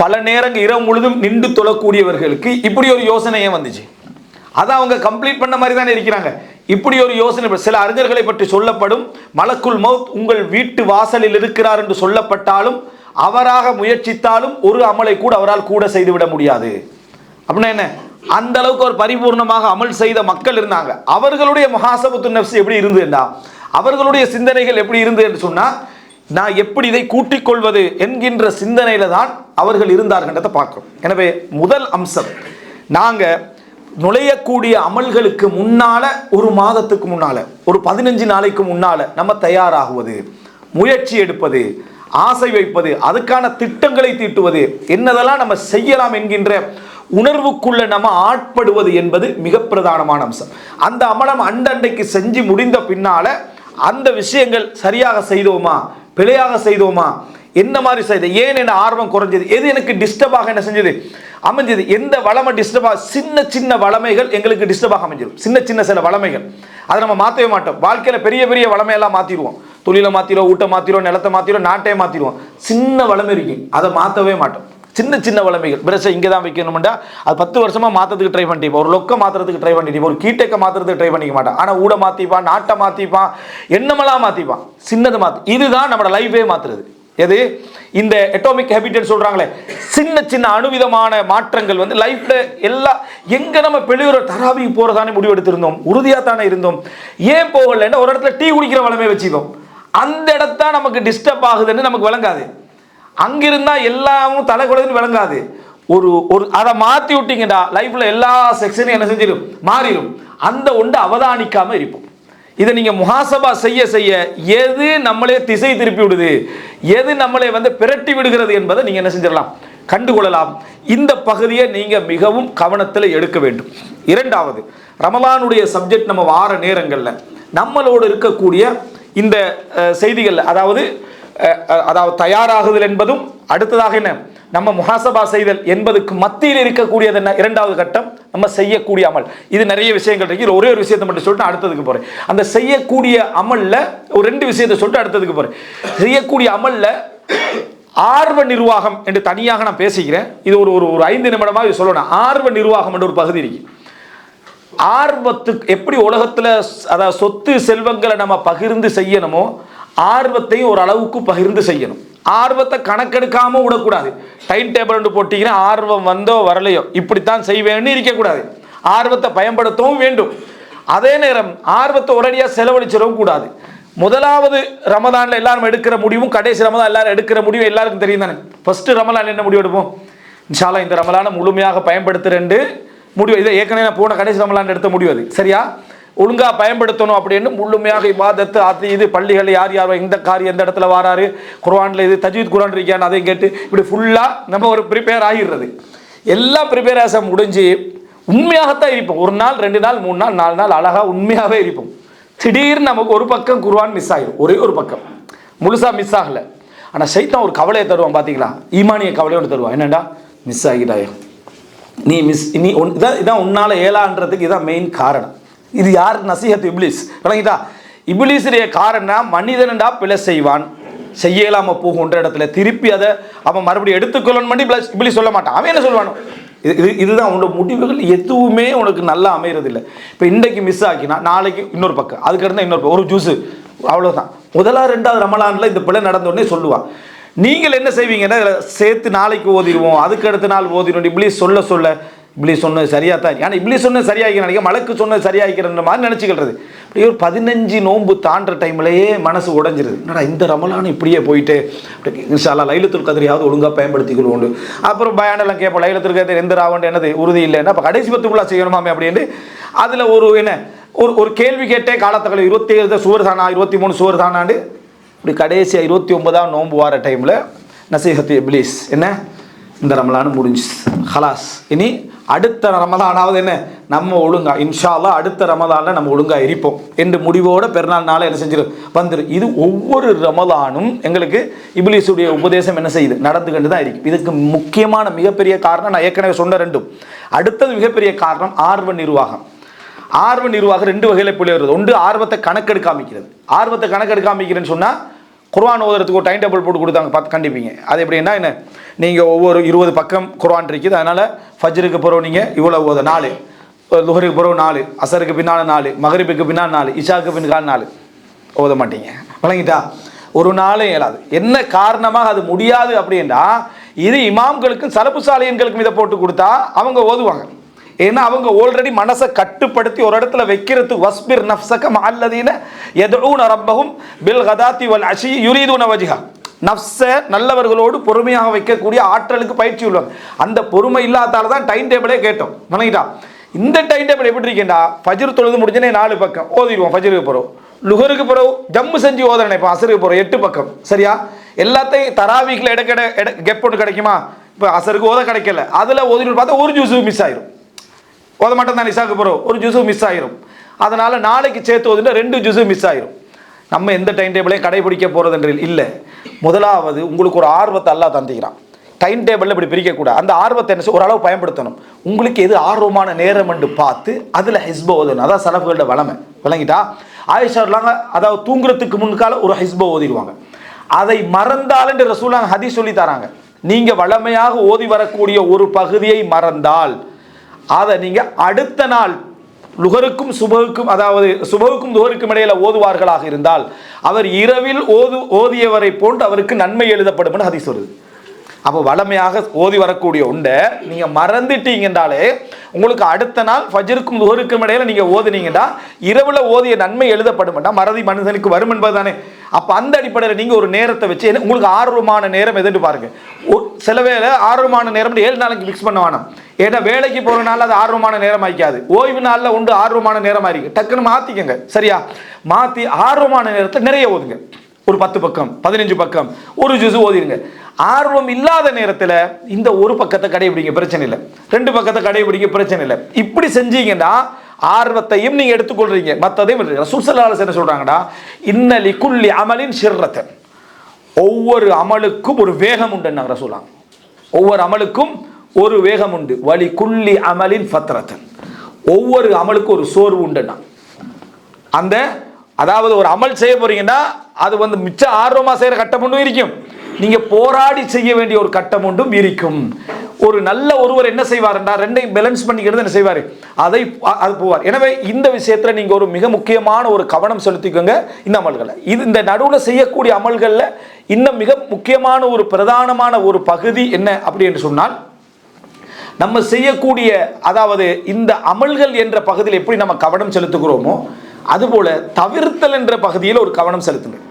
பல நேரங்கள் இரவு முழுதும் நின்று தொழக்கூடியவர்களுக்கு இப்படி ஒரு யோசனையே வந்துச்சு. அதை அவங்க கம்ப்ளீட் பண்ண மாதிரி தானே இருக்கிறாங்க. இப்படி ஒரு யோசனை சில அறிஞர்களை பற்றி சொல்லப்படும், மலக்குல் மௌத் உங்கள் வீட்டு வாசலில் இருக்கிறார் என்று சொல்லப்பட்டாலும் அவராக முயற்சித்தாலும் ஒரு அமலை கூட அவரால் கூட செய்துவிட முடியாது. அப்படின்னா என்ன, அந்த அளவுக்கு ஒரு பரிபூர்ணமாக அமல் செய்த மக்கள் இருந்தாங்க. அவர்களுடைய முஹாசபத்து நஃப்ஸ் எப்படி இருந்ததுன்னா, அவர்களுடைய சிந்தனைகள் எப்படி இருந்தது என்று சொன்னா, நான் எப்படி இதை கூட்டிக் கொள்வது என்கின்ற சிந்தனையில தான் அவர்கள் இருந்தார்கள்ன்றதை பார்க்கிறோம். எனவே முதல் அம்சம், நாங்க நுழையக்கூடிய அமல்களுக்கு முன்னால, ஒரு மாதத்துக்கு முன்னால, ஒரு 15 நாளைக்கு முன்னால நம்ம தயாராகுவது, முயற்சி எடுப்பது, ஆசை வைப்பது, அதுக்கான திட்டங்களை தீட்டுவது, என்னதெல்லாம் நம்ம செய்யலாம் என்கின்ற உணர்வுக்குள்ள நம்ம ஆட்படுவது என்பது மிக பிரதானமான அம்சம். அந்த அமலம் அண்டைக்கு செஞ்சு முடிந்த பின்னால அந்த விஷயங்கள் சரியாக செய்தோமா, பிழையாக செய்தோமா, என்ன மாதிரி செய்த, ஏன் என்ன ஆர்வம் குறைஞ்சது, எது எனக்கு டிஸ்டர்பாக என்ன செஞ்சது அமைஞ்சது, எந்த வளமை டிஸ்டர்பாக, சின்ன வளமைகள் எங்களுக்கு டிஸ்டர்பாக அமைஞ்சிடும். சின்ன சில வளமைகள் அதை நம்ம மாற்றவே மாட்டோம். வாழ்க்கையில் பெரிய வளமையெல்லாம் மாற்றிடுவோம். தொழிலை மாற்றிடுவோம், ஊட்ட மாற்றிடுவோம், நிலத்தை மாற்றிடுவோம், நாட்டையே மாற்றிடுவோம். சின்ன வளமை இருக்கு, அதை மாற்றவே மாட்டோம். சின்ன வளமைகள், பிரஷை இங்கே தான் வைக்கணும்டா, அது 10 வருஷமாக மாற்றத்துக்கு ட்ரை பண்ணிட்டு, ஒரு லொக்க மாற்றுறதுக்கு ட்ரை பண்ணிட்டு, ஒரு கீட்டை மாற்றுறதுக்கு ட்ரை பண்ணிக்க மாட்டான். ஆனால் ஊட மாற்றிப்பான், நாட்டை மாற்றிப்பான், என்னமெல்லாம் மாற்றிப்பான், சின்னதை மாற்றி. இதுதான் நம்மளோட லைஃபே மாற்றுறது. எது? இந்த எட்டோமிக் ஹேபிட்னு சொல்றாங்களே, சின்ன அணுவிதமான மாற்றங்கள் லைஃப்ல எல்லாம். எங்க நம்ம பெளியூர தராவி போறதானே முடிவு எடுத்திருந்தோம், உறுதியா தானே இருந்தோம், ஏன் போகலன்னா ஒரு இடத்துல டீ குடிக்கிற வளமே வச்சுக்கோம், அந்த இடத்தா நமக்கு டிஸ்டர்ப் ஆகுதுன்னு நமக்கு விளங்காது. அங்கிருந்தா எல்லாமும் தலைகுலன்னு விளங்காது. ஒரு அதை மாற்றி விட்டீங்கடா லைஃப்ல எல்லா செக்ஷனும் என்ன செஞ்சிடும், மாறிடும். அந்த ஒன்று அவதானிக்காம இருப்போம். இதை நீங்க முஹாசபா செய்ய எது நம்மளே திசை திருப்பி விடுது, எது நம்மளே பிரட்டி விடுகிறது என்பதை நீங்க என்ன செஞ்சிடலாம், கண்டுகொள்ளலாம். இந்த பகுதியை நீங்க மிகவும் கவனத்தில் எடுக்க வேண்டும். இரண்டாவது, ரமலானுடைய சப்ஜெக்ட் நம்ம வார நேரங்களில் நம்மளோடு இருக்கக்கூடிய இந்த செய்திகள், அதாவது தயாராகுதல் என்பதும், அடுத்ததாக என்ன நம்ம முஹாசபா செய்தல் என்பதுக்கு மத்தியில் இருக்கக்கூடியது என்ன? இரண்டாவது கட்டம் நம்ம செய்யக்கூடிய அமல். இது நிறைய விஷயங்கள் இருக்கு. ஒரே ஒரு விஷயத்தை மட்டும் சொல்லிட்டு அடுத்ததுக்கு போறேன். அந்த செய்யக்கூடிய அமல்ல ஒரு 2 விஷயத்தை சொல்லிட்டு அடுத்ததுக்கு போறேன். செய்யக்கூடிய அமல்ல ஆர்வ நிர்வாகம் என்று தனியாக நான் பேசிக்கிறேன். இது ஒரு 5 நிமிடமாக இது சொல்லணும். ஆர்வ நிர்வாகம் என்ற ஒரு பகுதி இருக்கு. ஆர்வத்துக்கு எப்படி உலகத்துல அதாவது சொத்து செல்வங்களை நம்ம பகிர்ந்து செய்யணுமோ ஆர்வத்தையும் ஒரு அளவுக்கு பகிர்ந்து செய்யணும். ஆர்வத்தை கணக்கெடுக்காம விடக்கூடாது. டைம் டேபிள் போட்டீங்கன்னா ஆர்வம் வந்தோ வரலையோ இப்படித்தான் செய்வேன்னு இருக்கக்கூடாது. ஆர்வத்தை பயன்படுத்தவும் வேண்டும். அதே நேரம் ஆர்வத்தை ஒரேடியாக செலவழிச்சிடவும் கூடாது. முதலாவது ரமதான்ல எல்லாரும் எடுக்கிற முடிவும் கடைசி ரமதான் எல்லாரும் எடுக்கிற முடிவும் எல்லாருக்கும் தெரியும் தானே. ஃபர்ஸ்ட் ரமலான் என்ன முடிவு எடுப்போம்? இன்ஷா அல்லாஹ் இந்த ரமலானை முழுமையாக பயன்படுத்துறேன்னு முடிவு. இதை ஏற்கனவே நான் போன கடைசி ரமலான் எடுத்த முடிவு அது. சரியா? ஒழுங்கா பயன்படுத்தணும் அப்படின்னு முழுமையாக இபாதத்து அது இது பள்ளிகள் யார் யார் இந்த காரியம் எந்த இடத்துல வாராரு, குர்ஆன்ல இது தஜ்வீத் குர்ஆன் இருக்கான்னு அதையும் கேட்டு இப்படி ஃபுல்லா நம்ம ஒரு ப்ரிப்பேர் ஆகிடுறது. எல்லாம் ப்ரிப்பேரேஷன் முடிஞ்சு உண்மையாகத்தான் இருப்போம். 1 நாள் 2 நாள் 3 நாள் 4 நாள் அழகா உண்மையாகவே இருப்போம். திடீர்னு நமக்கு ஒரு பக்கம் குர்ஆன் மிஸ் ஆகிடும். ஒரே ஒரு பக்கம் முழுசா மிஸ் ஆகல. ஆனா சைத்தான் ஒரு கவலையை தருவான். பாத்தீங்களா? ஈமானிய கவலையோடு தருவான். என்னடா மிஸ் ஆகிட்டாயோ நீ இதான் உன்னால ஏலான்றதுக்கு இதான் மெயின் காரணம். இது யார்? நசீஹத் இப்லீஸ். விளங்கிட்டா? இப்லீஸுடைய காரணம் மனிதனண்டா பிழை செய்வான், செய்யலாம போகுன்ற இடத்துல திருப்பி அதை அவன் மறுபடியும் எடுத்துக்கொள்ளணும் பண்ணி இப்லீஸ் சொல்ல மாட்டான். அவன் என்ன சொல்லுவானோ இதுதான் உன்னோட முடிவுகள் எதுவுமே உனக்கு நல்லா அமைகிறது இல்லை. இப்போ இன்றைக்கு மிஸ் ஆக்கினா நாளைக்கு இன்னொரு பக்கம், அதுக்கு இருந்தால் இன்னொரு பக்கம், ஒரு ஜூஸு, அவ்வளோதான். முதலாவது 2வது ரமலானில் இந்த பிள்ளை நடந்தோடனே சொல்லுவான். நீங்கள் என்ன செய்வீங்கன்னா சேர்த்து நாளைக்கு ஓதிடுவோம், அதுக்கு அடுத்த நாள் ஓதிடுவோம். இப்லீஸ் சொல்ல இப்லீஸ் சொன்னது சரியாக தான். ஆனால் இப்லீஸ் சொன்னது சரியாகிக்க நினைக்க மலக்கு சொன்னது சரியாகிக்கிறன்ற மாதிரி நினச்சிக்கிறது. இப்படியே ஒரு 15 நோன்பு தாண்டுற டைம்லேயே மனசு உடஞ்சிருது. என்னடா இந்த ரமலான் இப்படியே போயிட்டு இன்ஷா அல்லாஹ் லைலத்துல் கத்ரியாவது ஒழுங்காக பயன்படுத்திக்கொள்வோண்டு. அப்புறம் பயானெல்லாம் கேட்போம். லைலத்துல் கத்ர் எந்த ராவண்டு என்னது உறுதி இல்லைன்னா அப்போ கடைசி 10 செய்யணுமாமே அப்படின்னு அதில் ஒரு கேள்வி கேட்டே காலத்தக்கள் 27 சூர் தானா 23 சூர் தானாண்டு இப்படி கடைசியாக 29ஆம் நோன்பு வார டைமில் நசீஹத் இப்லீஸ் என்ன இந்த ரமலான் முடிஞ்சு ஹலாஸ். இனி அடுத்த ரமலானாவது என்ன நம்ம ஒழுங்கா இன்ஷா அல்லாஹ் அடுத்த ரமலானில் நம்ம ஒழுங்கா இருப்போம் என்று முடிவோட பெருநாள் நாளை என்ன செஞ்சிடும் வந்துடும். இது ஒவ்வொரு ரமலானும் எங்களுக்கு இப்லீஸுடைய உபதேசம் என்ன செய்யுது நடந்துக்கிட்டு தான் இருக்கு. இதுக்கு முக்கியமான மிகப்பெரிய காரணம் நான் ஏற்கனவே சொன்ன 2. அடுத்தது மிகப்பெரிய காரணம் ஆர்வ நிர்வாகம். ஆர்வ நிர்வாகம் 2 வகையில் பிள்ளை வருது. ஒன்று ஆர்வத்தை கணக்கெடுக்காமிக்கிறது. ஆர்வத்தை கணக்கெடுக்காமிக்கிறேன்னு சொன்னால் குர்ஆன் ஓதுறதுக்கு ஒரு டைம் டேபிள் போட்டு கொடுத்தாங்க, பார்த்து கண்டிப்பீங்க. அது எப்படின்னா என்ன, நீங்கள் ஒவ்வொரு 20 பக்கம் குர்ஆன் இருக்குது, அதனால் ஃபஜ்ருக்கு பிறகு நீங்கள் இவ்வளோ ஓத 4, லுஹருக்கு பிறகு 4, அசருக்கு பின்னால் 4, மகரிபுக்கு பின்னால் 4, இஷாவுக்கு பின்னால் 4 ஓத மாட்டீங்க. விளங்கிட்டா? ஒரு நாளும் இயலாது. என்ன காரணமாக அது முடியாது அப்படின்னா இது இமாம்களுக்கும் சலப்பு சாலியன்களுக்கும் இதை போட்டு கொடுத்தா அவங்க ஓதுவாங்க. ஏன்னா அவங்க ஆல்ரெடி மனசை கட்டுப்படுத்தி ஒரு இடத்துல வைக்கிறதுக்கு வஸ்பிர் நஃப்ஸக மஅல்லதீன யதுஊன ரப்பஹும் பில் கதாத்தி வல் அஷி யுரீதுன வஜ்ஹா. நஃப்ஸை நல்லவர்களோடு பொறுமையாக வைக்கக்கூடிய ஆற்றலுக்கு பயிற்சி உள்ளவங்க. அந்த பொறுமை இல்லாதால தான் டைம் டேபிளே கேட்டோம். வணங்கிட்டா? இந்த டைம் டேபிள் எப்படி இருக்கேன்டா, ஃபஜ்ர் தொழுது முடிஞ்சனே 4 பக்கம் ஓதிடுவோம். ஃபஜ்ருக்கு பிறகு லுஹருக்கு பிறகு ஜம்மு செஞ்சு ஓதுறேன். இப்போ அசருக்கு பிறகு 8 பக்கம். சரியா? எல்லாத்தையும் தராவீக்கில் கெப் ஒன்று கிடைக்குமா? இப்போ அசருக்கு ஓத கிடைக்கல, அதில் ஓதிட்டு பார்த்தா ஒரு ஜூஸு மிஸ் ஆயிரும். ஓத மாட்டோம் தான். இசாக்கு பிறகு ஒரு ஜூஸு மிஸ் ஆயிரும். அதனால் நாளைக்கு சேர்த்து ஓதுனா 2 ஜூஸு மிஸ் ஆயிரும். நம்ம எந்த டைம் டேபிளையும் கடைபிடிக்க போகிறது இல்லை. முதலாவது உங்களுக்கு ஒரு ஆர்வத்தை அல்லாஹ் தந்திக்கிறான். டைம் டேபிளில் இப்படி பிரிக்கக்கூடாது. அந்த ஆர்வத்தை என்ன ஓரளவு பயன்படுத்தணும். உங்களுக்கு எது ஆர்வமான நேரம் என்று பார்த்து அதில் ஹிஸ்ப ஓதணும். அதான் சலஃபுகளோட வளமை. விளங்கிட்டா? ஆயிஷா அதாவது தூங்குறதுக்கு முன்கால ஒரு ஹிஸ்ப ஓதிடுவாங்க. அதை மறந்தால் ரசூலுல்லாஹ் ஹதீஸ் சொல்லி தராங்க. நீங்கள் வளமையாக ஓதி வரக்கூடிய ஒரு பகுதியை மறந்தால் அதை நீங்கள் அடுத்த நாள் லுகருக்கும் சுபகுக்கும், அதாவது சுபகுக்கும் லுகருக்கும் இடையில ஓதுவார்களாக இருந்தால் அவர் இரவில் ஓதியவரை போன்று அவருக்கு நன்மை எழுதப்படும் ஹதீஸ் வருது. அப்போ வளமையாக ஓதி வரக்கூடிய உண்டை நீங்கள் மறந்துட்டீங்கன்றாலே உங்களுக்கு அடுத்த நாள் ஃபஜ்ருக்கும் லுஹருக்கும் இடையில நீங்கள் ஓதுனீங்கன்னா இரவில் ஓதிய நன்மை எழுதப்படும். மறதி மனிதனுக்கு வரும் என்பது தானே. அப்போ அந்த அடிப்படையில் நீங்கள் ஒரு நேரத்தை வச்சு உங்களுக்கு ஆர்வமான நேரம் எதுன்னு பாருங்க. சில வேளை ஆர்வமான நேரம் 7 நாளைக்கு ஃபிக்ஸ் பண்ண வேணாம். ஏன்னா வேலைக்கு போகிற நாள் அது ஆர்வமான நேரம் ஆகிக்காது. ஓய்வு நாளில் உண்டு ஆர்வமான நேரம் ஆகிருக்கு. டக்குன்னு மாற்றிக்கங்க. சரியா? மாற்றி ஆர்வமான நேரத்தில் நிறைய ஓதுங்க. ஒரு 10 பக்கம் 15 பக்கம் ஒரு ஜூஸ் ஓதிடுங்க. ஆர்வம் இல்லாத நேரத்தில் இந்த ஒரு பக்கத்தை கடைபிடிங்க, பிரச்சனை இல்லை. 2 பக்கத்தை கடைபிடிக்க பிரச்சனை இல்லை. இப்படி செஞ்சீங்கன்னா ஆர்வத்தையும் நீங்க எடுத்துக்கொள்றீங்க, மற்றதையும் ரசூல் ஸல்லல்லாஹு அலைஹி வஸல்லம் என்ன சொல்றாங்கடா, இன்ன லிகுல்லி அமலின் ஷிர்ரத்தன், ஒவ்வொரு அமலுக்கும் ஒரு வேகம் உண்டு. ரசூலுல்லாஹ் ஒவ்வொரு அமலுக்கும் ஒரு வேகம் உண்டு. வலி குல்லி அமலின் ஃபத்ரத்தன், ஒவ்வொரு அமலுக்கும் ஒரு சோர்வு உண்டுன்னா. அந்த அதாவது ஒரு அமல் செய்ய போறீங்கன்னா அது வந்து மிச்ச ஆர்வமா செய்யற கட்டம் ஒன்றும் இருக்கும், நீங்க போராடி செய்ய வேண்டிய ஒரு கட்டம் ஒன்றும் இருக்கும். ஒரு நல்ல ஒருவர் என்ன செய்வார்ன்றா ரெண்டையும் பேலன்ஸ் பண்ணிக்கிறது என்ன செய்வார், அது போவார். எனவே இந்த விஷயத்துல நீங்க ஒரு மிக முக்கியமான ஒரு கவனம் செலுத்திக்கோங்க இந்த அமல்களை. இது இந்த நடுவில் செய்யக்கூடிய அமல்கள்ல இன்னும் மிக முக்கியமான ஒரு பிரதானமான ஒரு பகுதி என்ன அப்படி என்று சொன்னால், நம்ம செய்யக்கூடிய அதாவது இந்த அமல்கள் என்ற பகுதியில் எப்படி நம்ம கவனம் செலுத்துகிறோமோ அதுபோல தவிர்த்தல் என்ற பகுதியில் ஒரு கவனம் செலுத்துங்கள்.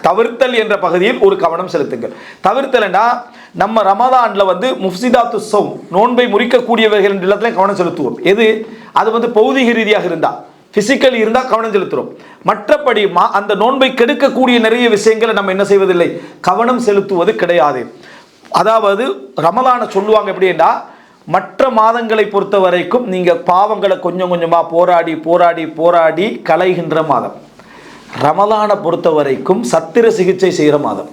தவிர்த்தல் என்ற பகுதியில் ஒரு கவனம் செலுத்துங்கள். தவிர்த்தல்னா நம்ம ரமதான்ல வந்து முஃப்சிதாத்து ஸௌம், நோன்பை முறிக்கக்கூடியவர்கள் என்ற இடத்துல கவனம் செலுத்துவோம். எது அது வந்து பௌதிக ரீதியாக இருந்தா, பிசிக்கலி இருந்தா கவனம் செலுத்துறோம். மற்றபடி அந்த நோன்பை கெடுக்கக்கூடிய நிறைய விஷயங்களை நம்ம என்ன செய்வதில்லை, கவனம் செலுத்துவது கிடையாது. அதாவது ரமலானை சொல்லுவாங்க எப்படின்னா, மற்ற மாதங்களை பொறுத்த வரைக்கும் நீங்க பாவங்களை கொஞ்சம் கொஞ்சமா போராடி போராடி போராடி களைகின்ற மாதம். ரமலானை பொறுத்த வரைக்கும் சத்திர சிகிச்சை செய்கிற மாதம்.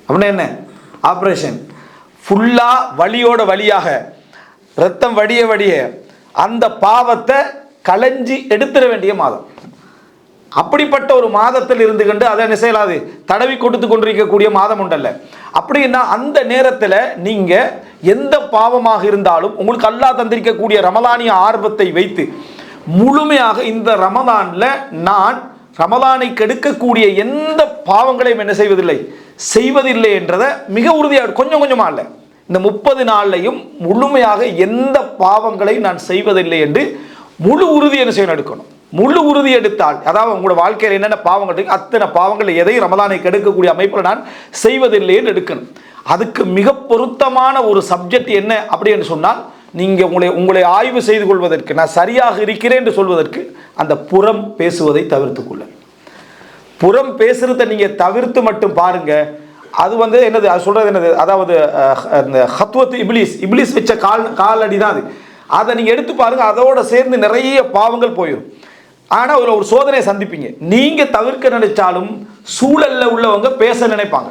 அப்படின்னா என்ன, ஆப்ரேஷன் ஃபுல்லா வலியோட வழியாக ரத்தம் வடிய வடிய அந்த பாவத்தை களைஞ்சி எடுத்துட வேண்டிய மாதம். அப்படிப்பட்ட ஒரு மாதத்தில் இருந்து கொண்டு அதை என்ன செய்யலாது, தடவி கொடுத்து கொண்டிருக்கக்கூடிய மாதம் உண்டல்ல. அப்படின்னா அந்த நேரத்தில் நீங்க எந்த பாவமாக இருந்தாலும் உங்களுக்கு அல்லாஹ் தந்திருக்கக்கூடிய ரமலானிய ஆர்வத்தை வைத்து முழுமையாக இந்த ரமலான்ல நான் ரமலானை கெடுக்கக்கூடிய எந்த பாவங்களையும் என்ன செய்வதில்லை என்றதை மிக உறுதியாக கொஞ்சம் கொஞ்சமா இல்லை, இந்த 30 நாள்லையும் முழுமையாக எந்த பாவங்களை நான் செய்வதில்லை என்று முழு உறுதி என்ன செய்யணும், எடுக்கணும். முழு உறுதி எடுத்தால், அதாவது உங்களோட வாழ்க்கையில் என்னென்ன பாவங்கள் இருக்கு அத்தனை பாவங்கள் எதையும் ரமலானை கெடுக்கக்கூடிய அமைப்பில் நான் செய்வதில்லை என்று எடுக்கணும். அதுக்கு மிக பொருத்தமான ஒரு சப்ஜெக்ட் என்ன அப்படின்னு சொன்னால், நீங்க உங்களை ஆய்வு செய்து கொள்வதற்கு, நான் சரியாக இருக்கிறேன் என்று சொல்வதற்கு அந்த புறம் பேசுவதை தவிர்த்து கொள்ள. புறம் பேசுறதை நீங்க தவிர்த்து மட்டும் பாருங்க. அது வந்து என்னது, அது சொல்றது என்னது, அதாவது இந்த ஹத்வத் இப்லீஸ் வச்ச காலடி தான் அது. அதை நீங்க எடுத்து பாருங்க, அதோட சேர்ந்து நிறைய பாவங்கள் போயிடும். ஆனா ஒரு சோதனையை சந்திப்பீங்க. நீங்க தவிர்க்க நினைச்சாலும் சூழல்ல உள்ளவங்க பேச நினைப்பாங்க.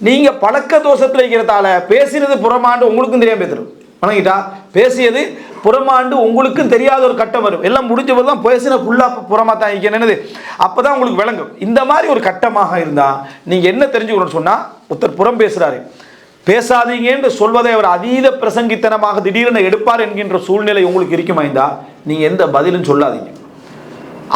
நீங்க பழக்க தோஷத்தில் இருக்கிறதால பேசினது புறமாண்டு உங்களுக்கும் தெரியாம பேசுறோம். வணங்கிட்டா பேசியது புறமாண்டு உங்களுக்கும் தெரியாத ஒரு கட்டம் வரும். எல்லாம் முடிஞ்சபோது தான் பேசின ஃபுல்லா புறமா தான் என்னது, அப்பதான் உங்களுக்கு விளங்கும். இந்த மாதிரி ஒரு கட்டமாக இருந்தா நீங்க என்ன தெரிஞ்சுக்கணும்னு சொன்னா, ஒருத்தர் புறம் பேசுறாரு, பேசாதீங்க என்று சொல்வதை அவர் அதீத பிரசங்கித்தனமாக திடீரென எடுப்பார் என்கின்ற சூழ்நிலை உங்களுக்கு இருக்குமா இருந்தா, நீங்க எந்த பதிலும் சொல்லாதீங்க,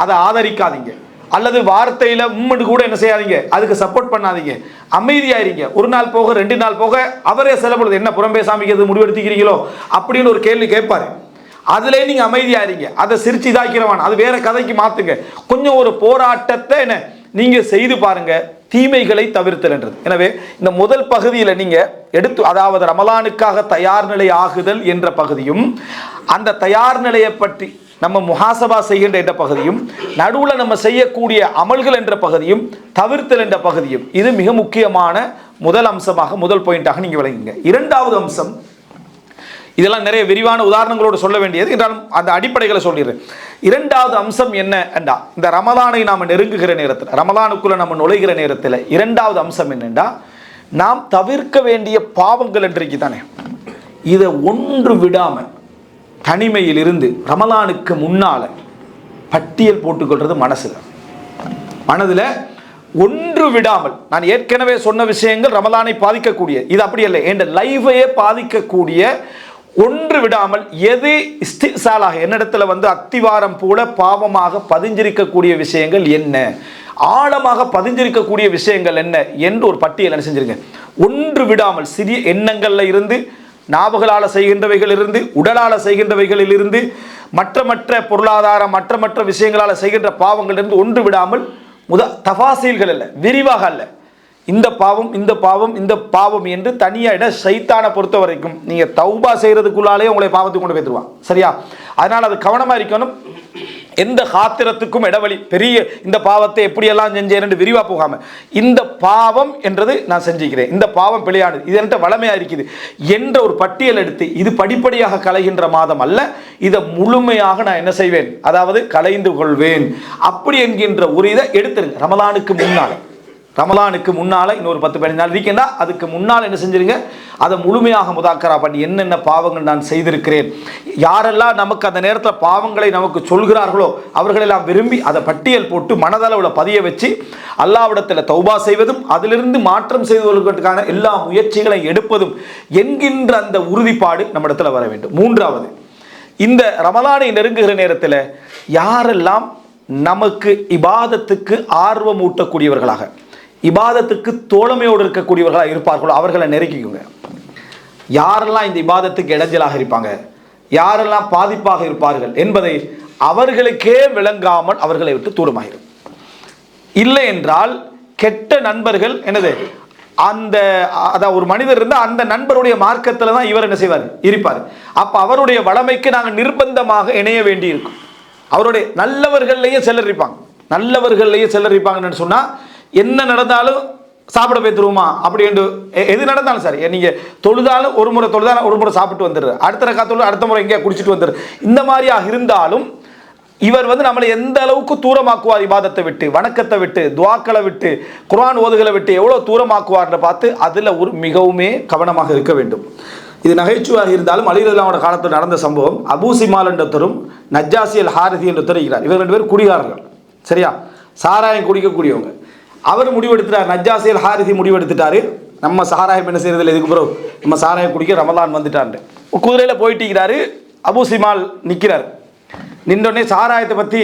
அதை ஆதரிக்காதீங்க, அல்லது வார்த்தையில உம்மட்டு கூட என்ன செய்யாதீங்க, அதுக்கு சப்போர்ட் பண்ணாதீங்க, அமைதியாயிருங்க. ஒரு நாள் போக 2 நாள் போக அவரே சில பொழுது என்ன புறம் பேசாமிக்கிறது முடிவெடுத்துக்கிறீங்களோ அப்படின்னு ஒரு கேள்வி கேட்பாரு. அதுல நீங்க அமைதியாயிருங்க, அதை சிரிச்சு இதாக்கிறவான், அது வேற கதைக்கு மாத்துங்க. கொஞ்சம் ஒரு போராட்டத்தை என்ன நீங்க செய்து பாருங்க, தீமைகளை தவிர்த்தல்ன்றது. எனவே இந்த முதல் பகுதியில நீங்க எடுத்து, அதாவது ரமலானுக்காக தயார் நிலை ஆகுதல் என்ற பகுதியும், அந்த தயார் நிலையை பற்றி நம்ம முஹாசபா செய்கின்ற என்ற பகுதியும், நடுவில் நம்ம செய்யக்கூடிய அமல்கள் என்ற பகுதியும், தவிர்த்தல் என்ற பகுதியும், இது மிக முக்கியமான முதல் அம்சமாக, முதல் பாயிண்டாக நீங்க விளங்குங்க. இரண்டாவது அம்சம், இதெல்லாம் நிறைய விரிவான உதாரணங்களோடு சொல்ல வேண்டியது, என்றாலும் அந்த அடிப்படைகளை சொல்லிடுறேன். இரண்டாவது அம்சம் என்ன என்றா, இந்த ரமலானை நாம் நெருங்குகிற நேரத்தில், ரமலானுக்குள்ள நம்ம நுழைகிற நேரத்தில் இரண்டாவது அம்சம் என்னென்றா, நாம் தவிர்க்க வேண்டிய பாவங்கள் என்றைக்கு தானே, இதை ஒன்று விடாமல் தனிமையில் இருந்து ரமலானுக்கு முன்னால பட்டியல் போட்டுக்கொள்றது மனதில் ஒன்று விடாமல். நான் ஏற்கனவே சொன்ன விஷயங்கள் ரமலானை பாதிக்கக்கூடிய, இது அப்படி இல்லை, என் லைஃபையே பாதிக்கக்கூடிய ஒன்று விடாமல் எது இஸ்திசாலாக என்னிடத்துல வந்து அத்திவாரம் போல பாவமாக பதிஞ்சிருக்கக்கூடிய விஷயங்கள் என்ன, ஆழமாக பதிஞ்சிருக்கக்கூடிய விஷயங்கள் என்ன என்று ஒரு பட்டியல் என்ன செஞ்சிருங்க. ஒன்று விடாமல் சிறிய எண்ணங்கள்ல இருந்து, நாவுகளால் செய்கின்றவைகள் இருந்து, உடலால் செய்கின்றவைகளில் இருந்து, மற்ற பொருளாதார மற்ற விஷயங்களால் செய்கின்ற பாவங்கள் இருந்து ஒன்று விடாமல், தஃபாசீல்கள் அல்ல, விரிவாக அல்ல, இந்த பாவம் இந்த பாவம் இந்த பாவம் என்று தனியாக சைத்தானை பொறுத்த வரைக்கும் நீங்க தௌபா செய்யறதுக்குள்ளாலே உங்களை பாவத்துக்கு கொண்டு போய்த்துருவான். சரியா? அதனால் அது கவனமா இருக்கணும். எந்த காத்திரத்துக்கும் இடவழி, பெரிய இந்த பாவத்தை எப்படியெல்லாம் செஞ்சேன் விரிவா போகாம, இந்த பாவம் என்றது நான் செஞ்சுக்கிறேன், இந்த பாவம் பிழையானது, இது என்கிட்ட வளமையா இருக்குது என்ற ஒரு பட்டியல் எடுத்து, இது படிப்படியாக களைகின்ற மாதம் அல்ல, இதை முழுமையாக நான் என்ன செய்வேன், அதாவது களைந்து கொள்வேன் அப்படி என்கின்ற ஒரு இதை எடுத்துருங்க. ரமலானுக்கு முன்னால ரமலானுக்கு முன்னால் இன்னொரு 10-15 நாள் இருக்கின்றா அதுக்கு முன்னால் என்ன செஞ்சிருங்க, அதை முழுமையாக முதாக்கரா பண்ணி என்னென்ன பாவங்கள் நான் செய்திருக்கிறேன், யாரெல்லாம் நமக்கு அந்த நேரத்தில் பாவங்களை நமக்கு சொல்கிறார்களோ அவர்களெல்லாம் விரும்பி அதை பட்டியல் போட்டு மனதளவில் பதிய வச்சு அல்லாஹ்விடத்தில் தௌபா செய்வதும் அதிலிருந்து மாற்றம் செய்து கொள்வதற்கான எல்லா முயற்சிகளை எடுப்பதும் என்கின்ற அந்த உறுதிப்பாடு நம்மிடத்தில் வர வேண்டும். மூன்றாவது, இந்த ரமலானை நெருங்குகிற நேரத்தில் யாரெல்லாம் நமக்கு இபாதத்துக்கு ஆர்வம் ஊட்டக்கூடியவர்களாக, இபாதத்துக்கு தோழமையோடு இருக்கக்கூடியவர்களாக இருப்பார்களோ அவர்களை நெருக்கிக்குங்க. யாரெல்லாம் இந்த இபாதத்துக்கு இடைஞ்சலாக இருப்பாங்க, யாரெல்லாம் பாதிப்பாக இருப்பார்கள் என்பதை அவர்களுக்கே விளங்காமல் அவர்களை விட்டு தூரமாகிடும். இல்லை என்றால் கெட்ட நண்பர்கள் என்னது, அந்த அதான் ஒரு மனிதர் இருந்தால் அந்த நண்பருடைய மார்க்கத்தில் தான் இவர் என்ன செய்வார், இருப்பார். அப்போ அவருடைய வளமைக்கு நாங்கள் நிர்பந்தமாக இணைய வேண்டி இருக்கும். அவருடைய நல்லவர்கள்லேயே சிலர் இருப்பாங்க, நல்லவர்கள்லேயே சிலர் இருப்பாங்கன்னு சொன்னால் என்ன நடந்தாலும் சாப்பிட போய்த்துருவோமா அப்படி என்று எது நடந்தாலும் சரி, நீங்கள் தொழுதாலும் ஒரு முறை தொழுதாலும் ஒரு முறை சாப்பிட்டு வந்துடுற, அடுத்த ரக்காத்தோடு அடுத்த முறை எங்கேயா குடிச்சிட்டு வந்துடுற, இந்த மாதிரியாக இருந்தாலும் இவர் நம்மளை எந்த அளவுக்கு தூரமாக்குவார், இபாதத்தை விட்டு, வணக்கத்தை விட்டு, துவாக்களை விட்டு, குர்ஆன் ஓதுகளை விட்டு எவ்வளோ தூரமாக்குவார்னு பார்த்து அதில் ஒரு மிகவுமே கவனமாக இருக்க வேண்டும். இது நகைச்சுவாக இருந்தாலும் அலி ரலியல்லாஹு காலத்தில் நடந்த சம்பவம். அபூ சிமால் என்றொருத்தரும் நஜ்ஜாசி அல் ஹாரிதி என்றொருத்தர் இருக்கிறார். இவர் 2 பேரும் குடிகாரர்கள், சரியா, சாராயம் குடிக்கக்கூடியவங்க. அவர் முடிவெடுத்துட்டார், நஜ்ஜாசி அல் ஹாரிதி முடிவெடுத்துட்டாரு, நம்ம சாராயம் என்ன செய்யறதில்லை, இதுக்கு பிறகு நம்ம சாராயம் குடிக்க ரமலான் வந்துட்டான்னு குதிரையில் போயிட்டு அபூ சிமால் நிற்கிறார். நின்றோடனே சாராயத்தை பற்றி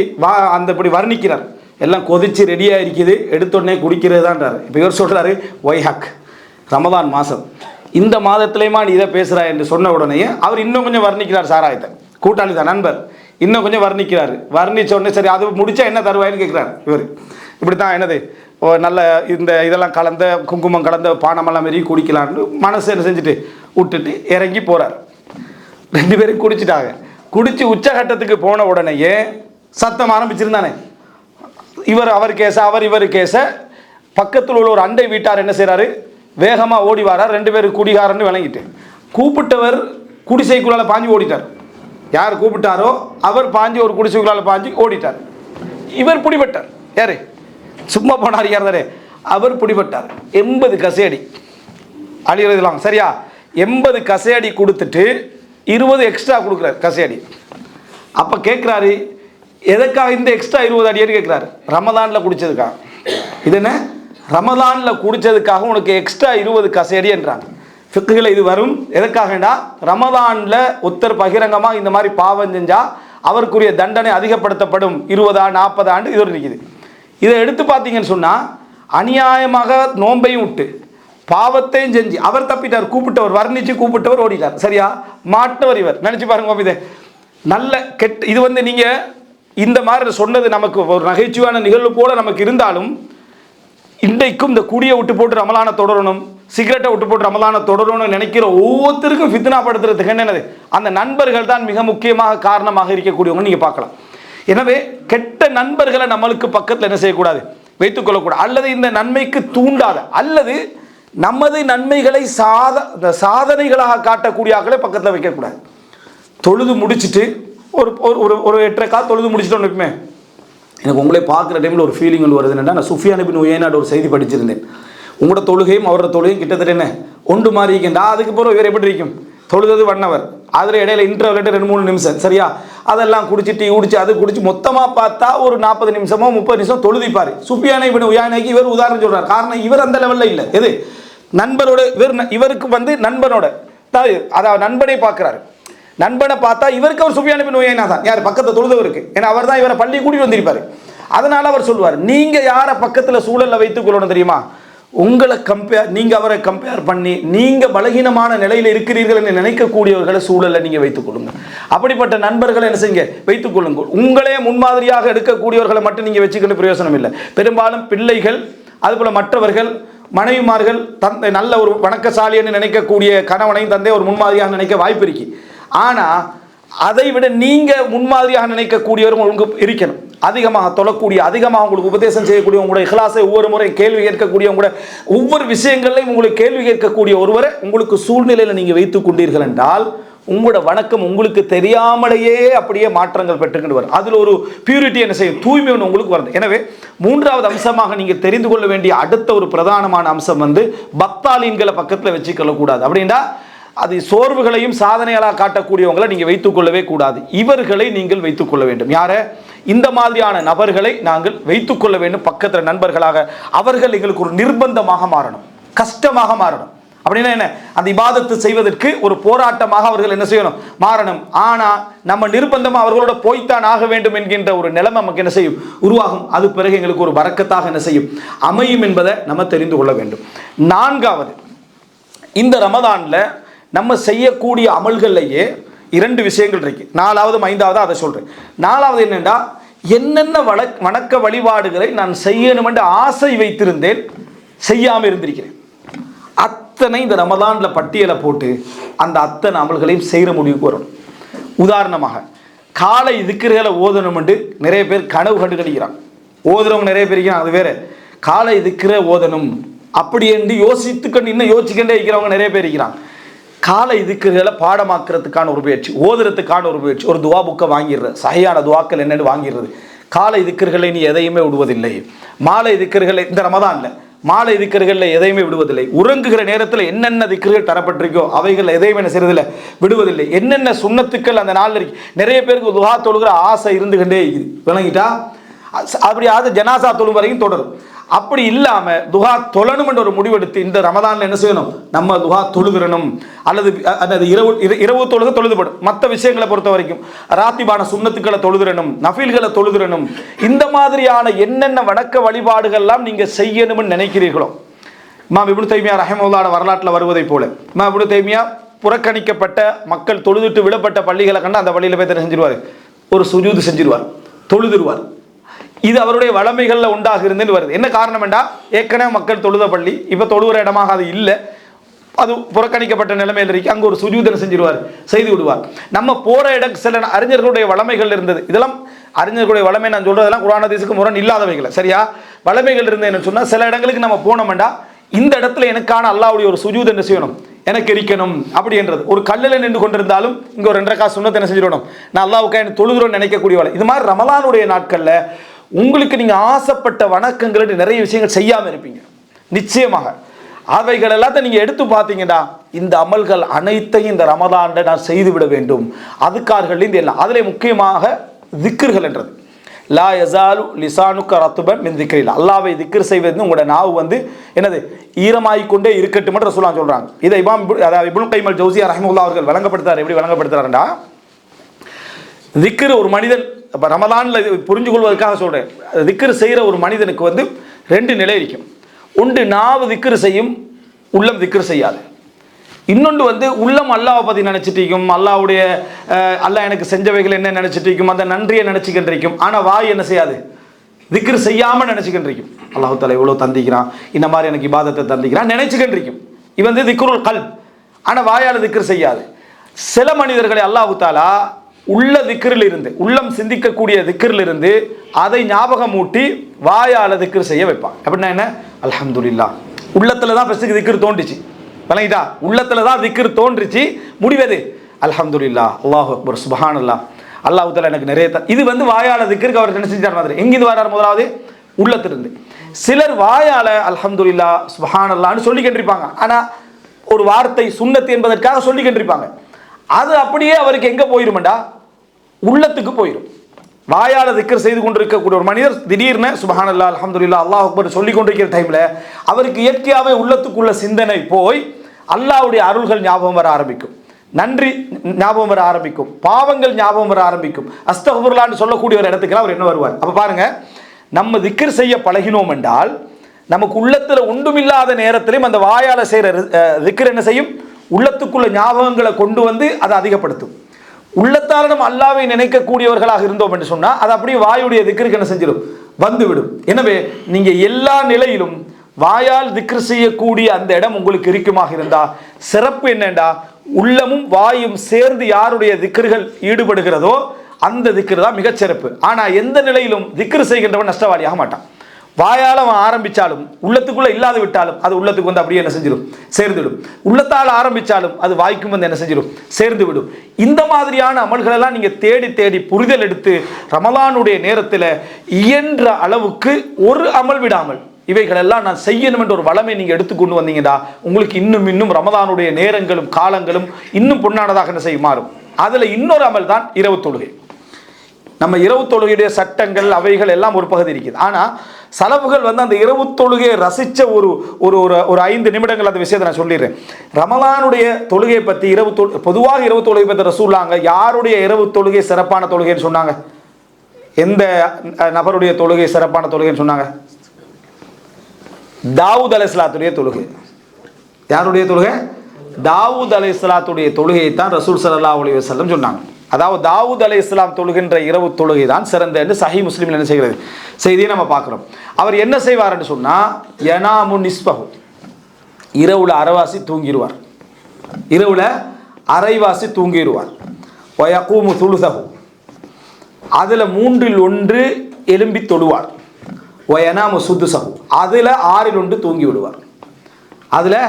அந்த இப்படி வர்ணிக்கிறார், எல்லாம் கொதிச்சு ரெடியாக இருக்குது, எடுத்தோடனே குடிக்கிறது தான்றார். இப்போ இவர் சொல்கிறாரு, ஒய்ஹக் ரமதான் மாதம், இந்த மாதத்துலேயுமா நீ இதை பேசுகிறா என்று சொன்ன உடனே அவர் இன்னும் கொஞ்சம் வர்ணிக்கிறார் சாராயத்தை. கூட்டாளி தான், நண்பர், இன்னும் கொஞ்சம் வர்ணிக்கிறார். வர்ணித்த உடனே சரி அது முடிச்சா என்ன தருவாயின்னு கேட்குறாரு இவர். இப்படி தான் என்னது நல்ல இந்த இதெல்லாம் கலந்த குங்குமம் கலந்த பானமெல்லாம் மாரி குடிக்கலான்னு மனசு என்ன செஞ்சுட்டு விட்டுட்டு இறங்கி போகிறார். 2 பேரும் குடிச்சிட்டாங்க. குடிச்சு உச்சகட்டத்துக்கு போன உடனேயே சத்தம் ஆரம்பிச்சிருந்தானே, அவர் கேச அவர் இவர் கேச. பக்கத்தில் உள்ள ஒரு அண்டை வீட்டார் என்ன செய்கிறாரு, வேகமாக ஓடி வரார். 2 பேர் குடிகாரன்னு விளங்கிட்டு கூப்பிட்டவர் குடிசைக்குள்ளால் பாஞ்சு ஓடிட்டார். யார் கூப்பிட்டாரோ அவர் பாஞ்சு ஒரு குடிசைக்குள்ளால் பாஞ்சு ஓடிட்டார். இவர் பிடிபட்டார். யாரு சும்மா போனார், யார் தானே அவர் பிடிபட்டார். 80 கசையடி அழிகிறதுலாம் சரியா, 80 கசையடி கொடுத்துட்டு 20 எக்ஸ்ட்ரா கொடுக்குறாரு கசையடி. அப்போ கேட்குறாரு, எதுக்காக இந்த எக்ஸ்ட்ரா 20 அடியடி கேட்குறாரு, ரமதானில் குடித்ததுக்காக. இது என்ன, ரமதானில் குடித்ததுக்காக உனக்கு எக்ஸ்ட்ரா 20 கசையடி என்றாங்க. ஃபிக்குகளை இது வரும் எதுக்காகண்டா, ரமதானில் ஒருத்தர் பகிரங்கமாக இந்த மாதிரி பாவம் செஞ்சால் அவருக்குரிய தண்டனை அதிகப்படுத்தப்படும். 20 40 ஆண்டு இது இருக்குது. இதை எடுத்து பார்த்தீங்கன்னு சொன்னால் அநியாயமாக நோன்பையும் விட்டு பாவத்தையும் செஞ்சு அவர் தப்பிட்டார். கூப்பிட்டவர் வர்ணிச்சு கூப்பிட்டவர் ஓடிட்டார். சரியா, மாட்டவர் இவர். நினச்சி பாருங்க, இது நல்ல கெட்ட. இது நீங்கள் இந்த மாதிரி சொன்னது நமக்கு ஒரு நகைச்சுவான நிகழ்வு போல நமக்கு இருந்தாலும், இன்றைக்கும் இந்த குடியை விட்டு போட்டு ரமலானை தொடரணும், சிகரெட்டை விட்டு போட்டு ரமலானை தொடரணும்னு நினைக்கிற ஒவ்வொருத்தருக்கும் ஃபித்னாப்படுத்துறதுக்கு என்னது, அந்த நண்பர்கள் தான் மிக முக்கியமாக காரணமாக இருக்கக்கூடியவங்க நீங்கள் பார்க்கலாம். எனவே கெட்ட நண்பர்களை நம்மளுக்கு பக்கத்தில் என்ன செய்யக்கூடாது, வைத்துக்கொள்ளக்கூடாது. அல்லது இந்த நன்மைக்கு தூண்டாத, அல்லது நமது நன்மைகளை சாதனைகளாக காட்டக்கூடிய ஆக்களை பக்கத்தில் வைக்கக்கூடாது. தொழுது முடிச்சுட்டு ஒரு ஒரு 8:15 தொழுது முடிச்சுட்டோன்னு இருக்குமே, எனக்கு உங்களே பார்க்குற டைமில் ஒரு ஃபீலிங் ஒன்று வருது. என்னென்னா, நான் சுஃபியான் இப்னு உயைனாட ஒரு செய்தி படிச்சிருந்தேன். உங்களோட தொழுகையும் அவரோட தொழுகையும் கிட்டத்தட்ட என்ன ஒன்று மாதிரி இருக்கேன்டா. அதுக்கு பிறகு இவர் எப்படி இருக்கும், தொழுது 1 hour, அதில் இடையில இன்டர்வல் 2-3 நிமிஷம், சரியா, அதெல்லாம் குடிச்சு டீ குடிச்சு அது குடிச்சு மொத்தமாக பார்த்தா ஒரு 40 நிமிஷமோ 30 நிமிஷம் தொழுதிப்பார். சுஃபியான் இப்னு உயைனாக்கு இவர் உதாரணம் சொல்கிறார். காரணம், இவர் அந்த லெவலில் இல்லை. எது, நண்பரோட இவருக்கு நண்பனோட, அதாவது நண்பனை பார்க்குறாரு. நண்பனை பார்த்தா இவருக்கு அவர் சுஃபியான் இப்னு உயைனா தான், யார் பக்கத்தில் தொழுதவருக்கு. ஏன்னா அவர் தான் இவரை பள்ளி கூட்டிட்டு வந்திருப்பார். அதனால அவர் சொல்லுவார், நீங்கள் யாரை பக்கத்தில் சூழலில் வைத்துக் கொள்ளணும் தெரியுமா, உங்களை நீங்கள் அவரை கம்பேர் பண்ணி நீங்கள் பலகீனமான நிலையில் இருக்கிறீர்கள் என்று நினைக்கக்கூடியவர்களை சூழலில் நீங்கள் வைத்துக் கொள்ளுங்கள். அப்படிப்பட்ட நண்பர்களை என்ன செய்யுங்க, வைத்துக் கொள்ளுங்கள். உங்களே முன்மாதிரியாக எடுக்கக்கூடியவர்களை மட்டும் நீங்கள் வச்சுக்கிட்டு பிரயோசனம் இல்லை. பெரும்பாலும் பிள்ளைகள், அதுபோல் மற்றவர்கள், மனைவிமார்கள், தந்தை நல்ல ஒரு வணக்கசாலி என்று நினைக்கக்கூடிய கணவனையும் தந்தை ஒரு முன்மாதிரியாக நினைக்க வாய்ப்பு இருக்கு. ஆனால் அதை விட நீங்கள் முன்மாதிரியாக நினைக்கக்கூடியவர்கள் உங்களுக்கு இருக்கணும். அதிகமாக தொழக்கூடிய, அதிகமாக உங்களுக்கு உபதேசம் செய்யக்கூடிய, உங்களுடைய இஹ்லாஸை ஒவ்வொரு முறை கேள்வி கேட்கக்கூடிய, உங்களுடைய ஒவ்வொரு விஷயங்களையும் உங்களுக்கு கேள்வி கேட்கக்கூடிய ஒருவரை உங்களுக்கு சூழ்நிலையில் நீங்கள் வைத்துக் கொண்டீர்கள் என்றால் உங்களோட வணக்கம் உங்களுக்கு தெரியாமலேயே அப்படியே மாற்றங்கள் பெற்றுக்கிட்டு வரும். அதில் ஒரு பியூரிட்டி என்ன செய்யும், தூய்மை ஒன்று உங்களுக்கு வருது. எனவே மூன்றாவது அம்சமாக நீங்கள் தெரிந்து கொள்ள வேண்டிய அடுத்த ஒரு பிரதானமான அம்சம் வந்து பக்தாலீன்களை பக்கத்தில் வச்சுக்கொள்ளக்கூடாது. அப்படின்னா அது சோர்வுகளையும் சாதனைகளாக காட்டக்கூடியவங்களை நீங்கள் வைத்துக்கொள்ளவே கூடாது. இவர்களை நீங்கள் வைத்துக்கொள்ள வேண்டும். யாரை? இந்த மாதிரியான நபர்களை நாங்கள் வைத்துக்கொள்ள வேண்டும் பக்கத்தில் நண்பர்களாக. அவர்கள் எங்களுக்கு ஒரு நிர்பந்தமாக மாறணும், கஷ்டமாக மாறணும். அப்படின்னா என்ன, அந்த இபாதத்து செய்வதற்கு ஒரு போராட்டமாக அவர்கள் என்ன செய்யணும், மாறணும். ஆனால் நம்ம நிர்பந்தமாக அவர்களோட போய்த்தான் ஆக வேண்டும் என்கின்ற ஒரு நிலைமை நமக்கு என்ன செய்யும், உருவாகும். அது பிறகு எங்களுக்கு ஒரு வரக்கத்தாக என்ன செய்யும், அமையும் என்பதை நம்ம தெரிந்து கொள்ள வேண்டும். நான்காவது, இந்த ரமதானில் நம்ம செய்யக்கூடிய அமல்கள்லையே 2 விஷயங்கள் இருக்கு. 4வது 5வது அதை சொல்றேன். 4வது என்னென்னா, என்னென்ன வணக்க வழிபாடுகளை நான் செய்யணும் என்று ஆசை வைத்திருந்தேன், செய்யாமல் இருந்திருக்கிறேன், அத்தனை இந்த ரமதானில் பட்டியலை போட்டு அந்த அத்தனை அமல்களையும் செய்கிற முடிவுக்கு வரணும். உதாரணமாக காலை திக்ருகளை ஓதணும் என்று நிறைய பேர் கனவு கண்டு கிடைக்கிறாங்க. ஓதுறவங்க நிறைய பேர் இருக்கிறாங்க, அது வேற. காலை திக்ரை ஓதணும் அப்படி என்று யோசித்துக்கொண்டு இன்னும் யோசிச்சுக்கிட்டே இருக்கிறவங்க நிறைய பேர் இருக்கிறாங்க. காலை திக்ருகளை பாடமாக்குறதுக்கான ஒரு முயற்சி, ஓதுறதுக்கான ஒரு முயற்சி, ஒரு துவா புக்கை வாங்கிடுறது, சஹியான துவாக்கள் என்னென்னு வாங்கிடுறது. காலை திக்ருகளை நீ எதையுமே விடுவதில்லை. மாலை திக்ருகளை இந்த ரமதானில் மாலை திக்ருகளில் எதையுமே விடுவதில்லை. உறங்குகிற நேரத்தில் என்னென்ன திக்ருகள் தரப்பட்டிருக்கோ அவைகள் எதையுமே என்ன செய்யறதில்லை, விடுவதில்லை. என்னென்ன சுண்ணத்துக்கள் அந்த நாளில் இருக்கு. நிறைய பேருக்கு துஹா தொழுகிற ஆசை இருந்துகிட்டே இருக்குது, விளங்கிட்டா? அப்படி அது ஜனாசா தொழு வரைக்கும் தொடரும். அப்படி இல்லாமல் துஹா தொழணும் என்ற ஒரு முடிவெடுத்து இந்த ரமதானில் என்ன செய்யணும், நம்ம துஹா தொழுகிறணும். அல்லது இரவு தொழுக தொழுதுபடும். மற்ற விஷயங்களை பொறுத்த வரைக்கும் ராத்திபான சுண்ணத்துக்களை தொழுதுறணும், நஃபீல்களை தொழுதுறணும். இந்த மாதிரியான என்னென்ன வணக்க வழிபாடுகள்லாம் நீங்கள் செய்யணும்னு நினைக்கிறீர்களோ, இமாம் இப்னு தைமியா ரஹிமஹுல்லாஹ் வரலாற்றில் வருவதை போல, இமாம் இப்னு தைமியா புறக்கணிக்கப்பட்ட மக்கள் தொழுதுட்டு விடப்பட்ட பள்ளிகளை கண்டு அந்த பள்ளியில் போய் செஞ்சிருவார், ஒரு சுஜூது செஞ்சிருவார், தொழுதுருவார். இது அவருடைய வளமைகளில் உண்டாக இருந்துன்னு வருது. என்ன காரணம் என்றால், ஏற்கனவே மக்கள் தொழுத பள்ளி இப்போ தொழுகிற இடமாக அது இல்லை, அது புறக்கணிக்கப்பட்ட நிலைமையில் இருக்கு. அங்கே ஒரு சுஜூதனை செஞ்சிருவார், செய்து விடுவார். நம்ம போகிற இடம் சில அறிஞர்களுடைய வளமைகள் இருந்தது. இதெல்லாம் அறிஞர்களுடைய வளமை நான் சொல்கிறதெல்லாம் குர்ஆன் ஹதீஸுக்கு முரண் இல்லாதவைகளை, சரியா? வளமைகள் இருந்ததுன்னு சொன்னால் சில இடங்களுக்கு நம்ம போனோம்டா இந்த இடத்துல எனக்கான அல்லாஹ்வுடைய ஒரு சுஜூத் என்ன செய்யணும், எனக்கு இருக்கணும் அப்படின்றது. ஒரு கல்லில் நின்று கொண்டிருந்தாலும் இங்கே ஒரு 2 ரக்காத் சுன்னத்தை என்ன செஞ்சிடணும், நான் அல்லாஹ்வுக்காக எனக்கு தொழுகிறோன்னு நினைக்கக்கூடியவளை. இது மாதிரி ரமலானுடைய நாட்களில் உங்களுக்கு நீங்கள் ஆசைப்பட்ட வணக்கங்கள் நிறைய விஷயங்கள் செய்யாமல் இருப்பீங்க. நிச்சயமாக அவைகள் எல்லாத்தையும் நீங்கள் எடுத்து பார்த்தீங்கன்னா, இந்த அமல்கள் அனைத்தையும் இந்த ரமதானில் நான் செய்துவிட வேண்டும். அதுக்கார்கள் இந்த எல்லாம் அதில் முக்கியமாக திக்ருகள் என்றது. லா யஸாலு லிசானுக்க ரத்துபன் மின் திக்ரில்லா, அல்லாஹ்வை திக்ர் செய்வது உங்களோட நாவு வந்து என்னது, ஈரமாகிக்கொண்டே இருக்கட்டும் என்று ரசூலுல்லாஹ் சொல்கிறாங்க. இதை இப்னு கைம் அல் ஜௌஸியா ரஹிமஹுல்லாஹ் அவர்கள் வழங்கப்படுத்தார். எப்படி வழங்கப்படுத்துறாருண்டா, திக்ர் ஒரு மனிதன் இப்போ ரமதானில் புரிஞ்சு கொள்வதற்காக சொல்கிறேன், திக்ர் செய்கிற ஒரு மனிதனுக்கு வந்து 2 நிலை இருக்கும். ஒன்று நாவு திக்ர் செய்யும், உள்ளம் திக்ர் செய்யாது. இன்னொன்று வந்து உள்ளம் அல்லாஹ்வை பற்றி நினச்சிட்டு இருக்கும், அல்லாஹ்வுடைய அல்லாஹ் எனக்கு செஞ்சவைகள் என்ன நினச்சிட்டு இருக்கும், அந்த நன்றியை நினச்சிக்கிட்டு இருக்கும். ஆனால் வாய் என்ன செய்யாது, திக்ர் செய்யாமல் நினச்சிக்கிட்டு இருக்கும். அல்லாஹ் தஆலா இவ்வளோ தந்திக்கிறான், இந்த மாதிரி எனக்கு இபாதத்தை தந்திக்கிறான் நினைச்சுக்கிட்டு இருக்கும். இது வந்து திக்ருல் கல்ப். ஆனால் வாயால் திக்ர் செய்யாது. சில மனிதர்களை அல்லாஹ் தஆலா உள்ள திக்ரில் இருந்து, உள்ளம் சிந்திக்கக்கூடிய திக்ரில் இருந்து அதை ஞாபகம் ஊட்டி வாயால் திக்ர் செய்ய வைப்பாங்க. அப்படின்னா என்ன, அல்ஹம்துலில்லாஹ். உள்ளத்தில் தான் ஃபஸ்ட்டுக்கு திக்ர் தோன்றுச்சு, விளங்கிட்டா? உள்ளத்தில் தான் திக்ர் தோன்றுச்சு, முடிவது அல்ஹம்துலில்லாஹ், அல்லாஹு அக்பர், சுப்ஹானல்லாஹ், அல்லாஹ் தஆலா எனக்கு நிறைய இது வந்து வாயால் திக்ருக்கு அவர் என்ன செஞ்சார் மாதிரி. எங்கிருந்து வரார், முதலாவது உள்ளத்திலிருந்து. சிலர் வாயால் அல்ஹம்துலில்லாஹ் சுப்ஹானல்லாஹ்னு சொல்லிக்கிட்டு இருப்பாங்க, ஆனால் ஒரு வார்த்தை சுன்னத் என்பதற்காக சொல்லிக்கிட்டு இருப்பாங்க. அது அப்படியே அவருக்கு எங்கே போயிருமெண்டா, உள்ளத்துக்கு போயிடும். வாயால் திக்ர் செய்து கொண்டிருக்கக்கூடிய ஒரு மனிதர் திடீர்னு சுப்ஹானல்லாஹ் அல்ஹம்துலில்லாஹ் அல்லாஹ் அக்பர் சொல்லி கொண்டிருக்கிற டைமில் அவருக்கு இயற்கையாகவே உள்ளத்துக்குள்ள சிந்தனை போய் அல்லாஹ்வுடைய அருள்கள் ஞாபகம் வர ஆரம்பிக்கும், நன்றி ஞாபகம் வர ஆரம்பிக்கும், பாவங்கள் ஞாபகம் வர ஆரம்பிக்கும். அஸ்தக்ஃபிருல்லாஹ்னு சொல்லக்கூடிய ஒரு இடத்துக்கு அவர் என்ன வருவார். அப்போ பாருங்க, நம்ம திக்ர் செய்ய பழகினோம் என்றால் நமக்கு உள்ளத்தில் ஒன்றுமில்லாத நேரத்திலையும் அந்த வாயால் செய்கிற திக்ர் என்ன செய்யும், உள்ளத்துக்குள்ள ஞாபகங்களை கொண்டு வந்து அதை அதிகப்படுத்தும். உள்ளத்தால் நம்ம அல்லாஹ்வை நினைக்கக்கூடியவர்களாக இருந்தோம் என்று சொன்னால் அது அப்படியே வாயுடைய திக்ருக்கு என்ன செஞ்சிடும், வந்துவிடும். எனவே நீங்கள் எல்லா நிலையிலும் வாயால் திக்ர் செய்யக்கூடிய அந்த இடம் உங்களுக்கு இருக்குமாக இருந்தால் சிறப்பு என்னண்டா, உள்ளமும் வாயும் சேர்ந்து யாருடைய திக்ர்கள் ஈடுபடுகிறதோ அந்த திக்ர் தான் மிகச்சிறப்பு. ஆனால் எந்த நிலையிலும் திக்ர் செய்கின்றவன் நஷ்டவாளியாக மாட்டான். வாயால் அவன் ஆரம்பித்தாலும் உள்ளத்துக்குள்ளே இல்லாது விட்டாலும் அது உள்ளத்துக்கு வந்து அப்படியே என்ன செஞ்சிடும், சேர்ந்துவிடும். உள்ளத்தால் ஆரம்பித்தாலும் அது வாய்க்கும் வந்து என்ன செஞ்சிடும், சேர்ந்து விடும். இந்த மாதிரியான அமல்களெல்லாம் நீங்கள் தேடி தேடி புரிதல் எடுத்து ரமலானுடைய நேரத்தில் இயன்ற அளவுக்கு ஒரு அமல் விடாமல் இவைகளெல்லாம் நான் செய்யணும் என்ற ஒரு வளமை நீங்கள் எடுத்துக்கொண்டு வந்தீங்கடா, உங்களுக்கு இன்னும் இன்னும் ரமலானுடைய நேரங்களும் காலங்களும் இன்னும் பொன்னானதாக என்ன செய்ய மாறும். அதில் இன்னொரு அமல் தான் இரவு தொழுகை. நம்ம இரவு தொழுகையுடைய சட்டங்கள் அவைகள் எல்லாம் ஒரு பகுதி இருக்குது. ஆனால் சலவுகள் வந்து அந்த இரவு தொழுகையை ரசித்த ஒரு ஒரு ஒரு 5 நிமிடங்கள் அந்த விஷயத்தை நான் சொல்லிடுறேன். ரமலானுடைய தொழுகையை பற்றி பொதுவாக இரவு தொழுகை பற்றி ரசூலுல்லாஹ் யாருடைய இரவு தொழுகை சிறப்பான தொழுகைன்னு சொன்னாங்க? எந்த நபருடைய தொழுகை சிறப்பான தொழுகைன்னு சொன்னாங்க? தாவூத் அலைஹிஸ்ஸலாத்துடைய தொழுகை. யாருடைய தொழுகை? தாவூத் அலைஹிஸ்ஸலாத்துடைய தொழுகையை தான் ரசூல் ஸல்லல்லாஹு அலைஹி வஸல்லம் சொன்னாங்க. அதாவது தாவூத் அலைஹிஸ்ஸலாம் தொழுகின்ற இரவு தொழுகை தான் சிறந்த என்று சஹீஹ் முஸ்லிமில் என்ன செய்கிறது செய்தியை நம்ம பார்க்குறோம். அவர் என்ன செய்வார்ன்னு சொன்னால், யனாமு நிஸ்பஹு, இரவுல அரைவாசி தூங்கிடுவார். இரவுல அரைவாசி தூங்கிடுவார். வயகூமு சுலுசஹு, அதில் 1/3 எலும்பி தொழுவார். வயனாமு சுதுசஹு, அதில் 1/6 தூங்கி விடுவார். அதில்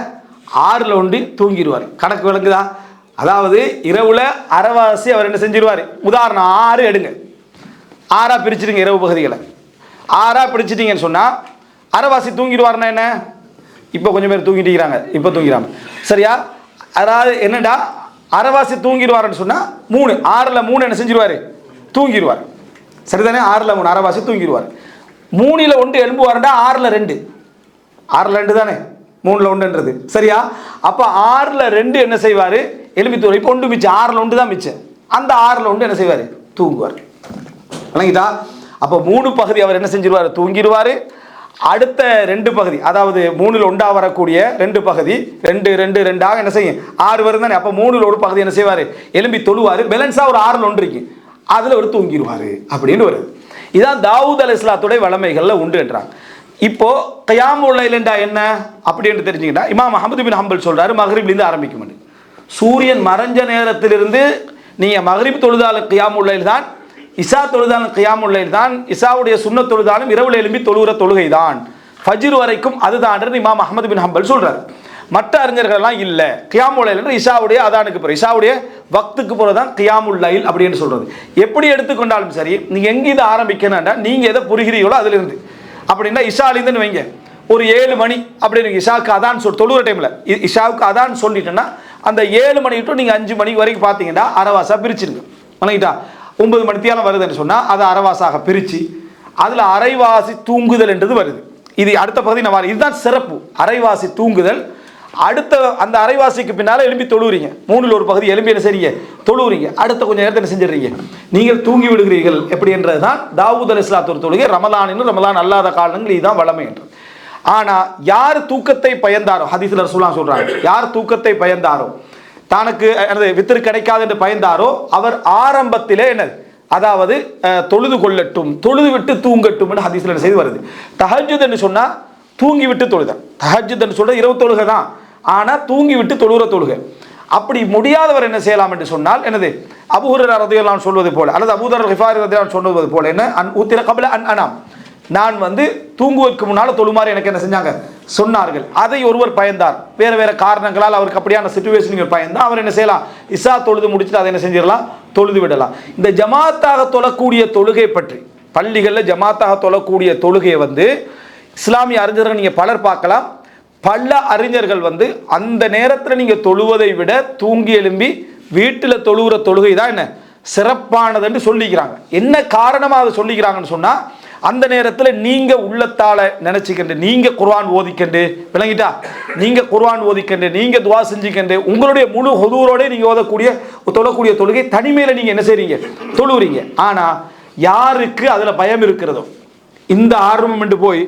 1/6 தூங்கிடுவார். கணக்கு விளங்குதா? அதாவது இரவுல அரைவாசி அவர் என்ன செஞ்சிருவார். உதாரணம் 6 எடுங்க, 6ஆக பிரிச்சுடுங்க. இரவு பகுதிகளை 6ஆக பிரிச்சுட்டீங்கன்னு சொன்னால் அரைவாசி தூங்கிடுவார்னா என்ன? இப்போ கொஞ்சம் பேர் தூங்கிட்டு இப்போ தூங்கிறாங்க, சரியா? அதாவது என்னடா அரைவாசி தூங்கிடுவார்னு சொன்னால் 3, 6ல் 3 என்ன செஞ்சிருவார், தூங்கிடுவார். சரிதானே? 6ல் 3 அரைவாசி தூங்கிடுவார். 3ல் 1 எழும்புவார்டா, 6ல் 2, 6ல் 2 தானே, 3ல் 1ன்றது, சரியா? அப்போ 6ல் 2 என்ன செய்வார், எலும்பி தூரம். இப்போ 1 மிச்சம், 6ல் 1 தான் மிச்சம். அந்த 6ல் 1 என்ன செய்வார், தூங்குவார். விளங்கிட்டா? அப்போ 3 பகுதி அவர் என்ன செஞ்சிருவார், தூங்கிடுவார். அடுத்த 2 பகுதி, அதாவது 3ல் 1 வரக்கூடிய 2 பகுதி 2 2 2ஆக என்ன செய்யும், 6 வரும் தானே. அப்போ 3ல் 1 பகுதி என்ன செய்வார், எலும்பி தொழுவார். பேலன்ஸாக ஒரு 6ல் 1 இருக்கு, அதில் ஒரு தூங்கிடுவார் அப்படின்னு வருது. இதான் தாவூத் அலைஹிஸ்ஸலாத்துடைய வளமைகளில் உண்டு என்றாங்க. இப்போ கியாமுல் லைல் என்றா என்ன அப்படின்னு தெரிஞ்சுக்கிட்டா, இமாம் அஹ்மது பின் ஹம்பல் சொல்றாரு, மக்ரிப்லேருந்து ஆரம்பிக்கும். சூரியன் மறைஞ்ச நேரத்திலிருந்து நீங்கள் மக்ரிப் தொழுதாலும் கியாமுல் லைல் தான், இசா தொழுதாலும் கியாமுல் லைல் தான், இசாவுடைய சுன்னத் தொழுதாலும் இரவுல எழும்பி தொழுகிற தொழுகை தான், ஃபஜ்ர் வரைக்கும் அதுதான் இமாம் அஹ்மது பின் ஹம்பல் சொல்றாரு. மற்ற அறிஞர்கள்லாம் இல்லை, கியாமுல் லைல் என்று இசாவுடைய அதானுக்கு போகிற இசாவுடைய வக்துக்கு போகிறது தான் கியாமுல் லைல் அப்படின்னு சொல்றது. எப்படி எடுத்துக்கொண்டாலும் சரி, நீங்கள் எங்கே இதை ஆரம்பிக்கணும்னா நீங்கள் எதை புரிகிறீங்களோ அதிலிருந்து. அப்படின்னா இஷாலிந்துன்னு வைங்க, ஒரு 7 மணி அப்படின்னு இஷாவுக்கு அதான் தொழுகிற டைமில் இஷாவுக்கு அதான் சொல்லிட்டேன்னா அந்த 7 மணி டு நீங்கள் 5 மணி வரைக்கும் பார்த்தீங்கன்னா அரைவாசா பிரிச்சுருங்க. வணங்கிட்டா? 9 மணித்தியாலம் வருதுன்னு சொன்னால் அதை அரைவாசாக பிரித்து அதில் அரைவாசி தூங்குதல் என்றது வருது. இது அடுத்த பகுதி நான் இதுதான் சிறப்பு. அரைவாசி தூங்குதல். அடுத்த அந்த அரைவாசிக்கு பின்னால் எழும்பி தொழுகிறீங்க. 3ல் 1 பகுதி எழும்பி என்ன செய்றீங்க, தொழுகிறீங்க. அடுத்த கொஞ்சம் நேரத்தை என்ன செஞ்சிடறீங்க, நீங்கள் தூங்கி விடுகிறீர்கள். எப்படி என்றது தான் தாவூத் அலைஹிஸ்ஸலாத்து தொழுகை. ரமலான் அல்லாத காலங்கள் இதுதான் வளமை என்று. ஆனால் யார் தூக்கத்தை பயந்தாரோ, ஹதீஸ்ல ரசூலுல்லாஹ் சொல்றாங்க, யார் தூக்கத்தை பயந்தாரோ, தனக்கு வித்திரு கிடைக்காது என்று பயந்தாரோ, அவர் ஆரம்பத்திலே என்னது, அதாவது தொழுது கொள்ளட்டும், தொழுது விட்டு தூங்கட்டும் என்று ஹதீஸ்ல செய்து வருது. தஹஜ்ஜுத் என்று சொன்னா தூங்கி விட்டு தொழுதல். தஹஜ்ஜுத் என்று சொல்றது இரவு தொழுகை தான், ஆனால் தூங்கி விட்டு தொழுகிற தொழுகை. அப்படி முடியாதவர் என்ன செய்யலாம் என்று சொன்னால் என்னது, அபூ ஹுரைரா ரலியல்லாஹு அன்ஹு சொல்வது போல, அல்லது அபூ தர் கிஃபாரி ரலியல்லாஹு அன்ஹு சொல்வது போல, என்ன உத்திர கப்ல அன் அனாம், நான் தூங்குவதற்கு முன்னால் தொழுமாறு எனக்கு என்ன செஞ்சாங்க சொன்னார்கள். அதை ஒருவர் பயந்தார், வேறு வேறு காரணங்களால் அவருக்கு அப்படியான சிச்சுவேஷன் பயந்தால் அவர் என்ன செய்யலாம், இசா தொழுது முடிச்சுட்டு அதை என்ன செஞ்சிடலாம், தொழுது விடலாம். இந்த ஜமாத்தாக தொழக்கூடிய தொழுகை பற்றி, பள்ளிகளில் ஜமாத்தாக தொழக்கூடிய தொழுகையை இஸ்லாமிய அறிஞர்கள் நீங்கள் பலர் பார்க்கலாம். பல அறிஞர்கள் அந்த நேரத்தில் நீங்கள் தொழுவதை விட தூங்கி எழும்பி வீட்டில் தொழுகிற தொழுகை தான் என்ன சிறப்பானதுன்னு சொல்லிக்கிறாங்க. என்ன காரணமாக அதை சொல்லிக்கிறாங்கன்னு சொன்னால், அந்த நேரத்தில் நீங்கள் உள்ளத்தால் நினச்சிக்கிண்டு, நீங்கள் குர்ஆன் ஓதிக்கண்டு, விளங்கிட்டா, நீங்கள் குர்ஆன் ஓதிக்கண்டு, நீங்கள் துவா செஞ்சுக்கண்டு, உங்களுடைய முழு ஹுதூரோட நீங்கள் தொழக்கூடிய தொழுகை தனிமையில் நீங்கள் என்ன செய்றீங்க, தொழுகிறீங்க. ஆனால் யாருக்கு அதில் பயம் இருக்கிறதோ, இந்த ஆர்வம் என்று போய்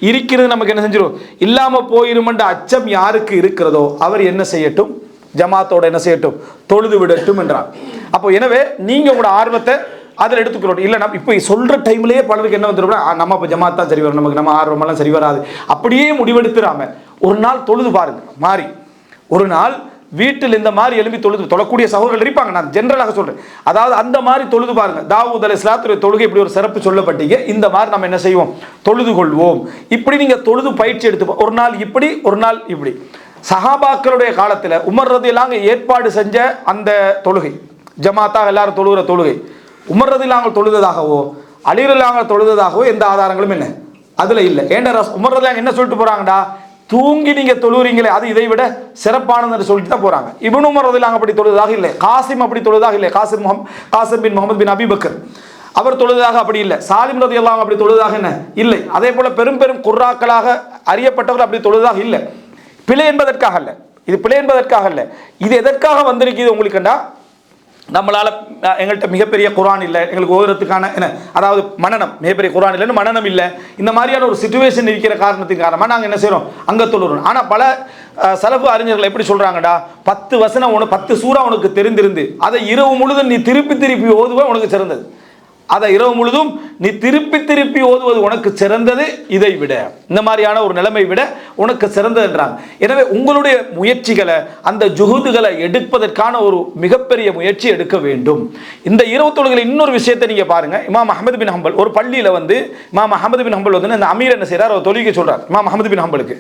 இருக்கிறது நமக்கு என்ன செஞ்சிடும், இல்லாமல் போயிருமென்ற அச்சம் யாருக்கு இருக்கிறதோ அவர் என்ன செய்யட்டும், ஜமாத்தோட என்ன செய்யட்டும், தொழுது விடட்டும் என்றார். அப்போ எனவே நீங்கள் உங்களோட ஆர்வத்தை அதில் எடுத்துக்கிறோம். இல்லை நம்ம இப்போ சொல்கிற டைம்லேயே பலருக்கு என்ன வந்துடும், நம்ம இப்போ ஜமாத் தான் சரி வரும், நமக்கு நம்ம ஆர்வமெல்லாம் சரி வராது, அப்படியே முடிவெடுத்துடாம ஒரு நாள் தொழுது பாருங்க. மாறி ஒரு நாள் வீட்டில் இந்த மாதிரி எழுப்பி தொழக்கூடிய சகோதரர்கள் இருப்பாங்க. நான் ஜென்ரலாக சொல்றேன். அதாவது அந்த மாதிரி தொழுது பாருங்க. தாவூத் அலைஹிஸ்ஸலாத்துடைய தொழுகை இப்படி ஒரு சிறப்பு சொல்லப்பட்டீங்க. இந்த மாதிரி நம்ம என்ன செய்வோம், தொழுது கொள்வோம். இப்படி நீங்க தொழுது பயிற்சி எடுத்து ஒரு நாள் இப்படி ஒரு நாள் இப்படி. சஹாபாக்களுடைய காலத்தில் உமர் ரலியல்லாஹு ஏற்பாடு செஞ்ச அந்த தொழுகை, ஜமாத்தாக எல்லாரும் தொழுகிற தொழுகை, உமர் ரலியல்லாஹு தொழுததாகவோ அலி ரலியல்லாஹு தொழுததாகவோ எந்த ஆதாரங்களும் இல்லை, அதுல இல்லை. ஏன்டா உமர் ரலியல்லாஹு என்ன சொல்லிட்டு போறாங்கடா, தூங்கி நீங்க தொழுறீங்களே அது இதை விட சிறப்பானது சொல்லிட்டு தான் போறாங்க. இப்னு உமர் ரலியல்லாஹு அப்படி தொழுததாக இல்லை. காசிம் அப்படி தொழுததாக இல்லை. காசிம் பின் முகமது பின் அபீபக்கர் அவர் தொழுததாக அப்படி இல்லை. சாலிம் ரலியல்லாஹு அப்படி தொழுததாக என்ன இல்லை. அதே போல பெரும் பெரும் குர்ராக்களாக அறியப்பட்டவர்கள் அப்படி தொழுததாக இல்லை. பிழை என்பதற்காக அல்ல, இது பிழை என்பதற்காக அல்ல. இது எதற்காக வந்திருக்குது உங்களுக்குண்டா, நம்மளால எங்கள்கிட்ட மிகப்பெரிய குர்ஆன் இல்லை, எங்களுக்கு ஓதுறதுக்கான என்ன அதாவது மனநம், மிகப்பெரிய குர்ஆன் இல்லைன்னு மனநம் இல்லை, இந்த மாதிரியான ஒரு சிச்சுவேஷன் இருக்கிற காரணத்தின் காரணமாக நாங்கள் என்ன செய்கிறோம், அங்கே தொழுறோம். ஆனால் பல சலஃபு அறிஞர்கள் எப்படி சொல்கிறாங்கடா, 10 வசனம் 10 சூறா உனக்கு தெரிந்திருந்து அதை இரவு முழுதும் நீ திருப்பி திருப்பி ஓதுவ உனக்கு சிறந்தது. அதை இரவு முழுதும் நீ திருப்பி திருப்பி ஓதுவது உனக்கு சிறந்தது, இதை விட இந்த மாதிரியான ஒரு நிலைமை விட உனக்கு சிறந்ததுன்றாங்க. எனவே உங்களுடைய முயற்சிகளை அந்த ஜுஹூதுகளை எடுப்பதற்கான ஒரு மிகப்பெரிய முயற்சி எடுக்க வேண்டும். இந்த இரவு தொழுகையில் இன்னொரு விஷயத்தை நீங்க பாருங்க. இமாம் அஹ்மது பின் ஹம்பல் ஒரு பள்ளியில இமாம் அஹ்மது பின் ஹம்பல் இந்த அமீர் என்ன செய்யறார், அவர் தொழுகை சொல்றார். இமாம் அஹ்மது பின் ஹம்பலுக்கு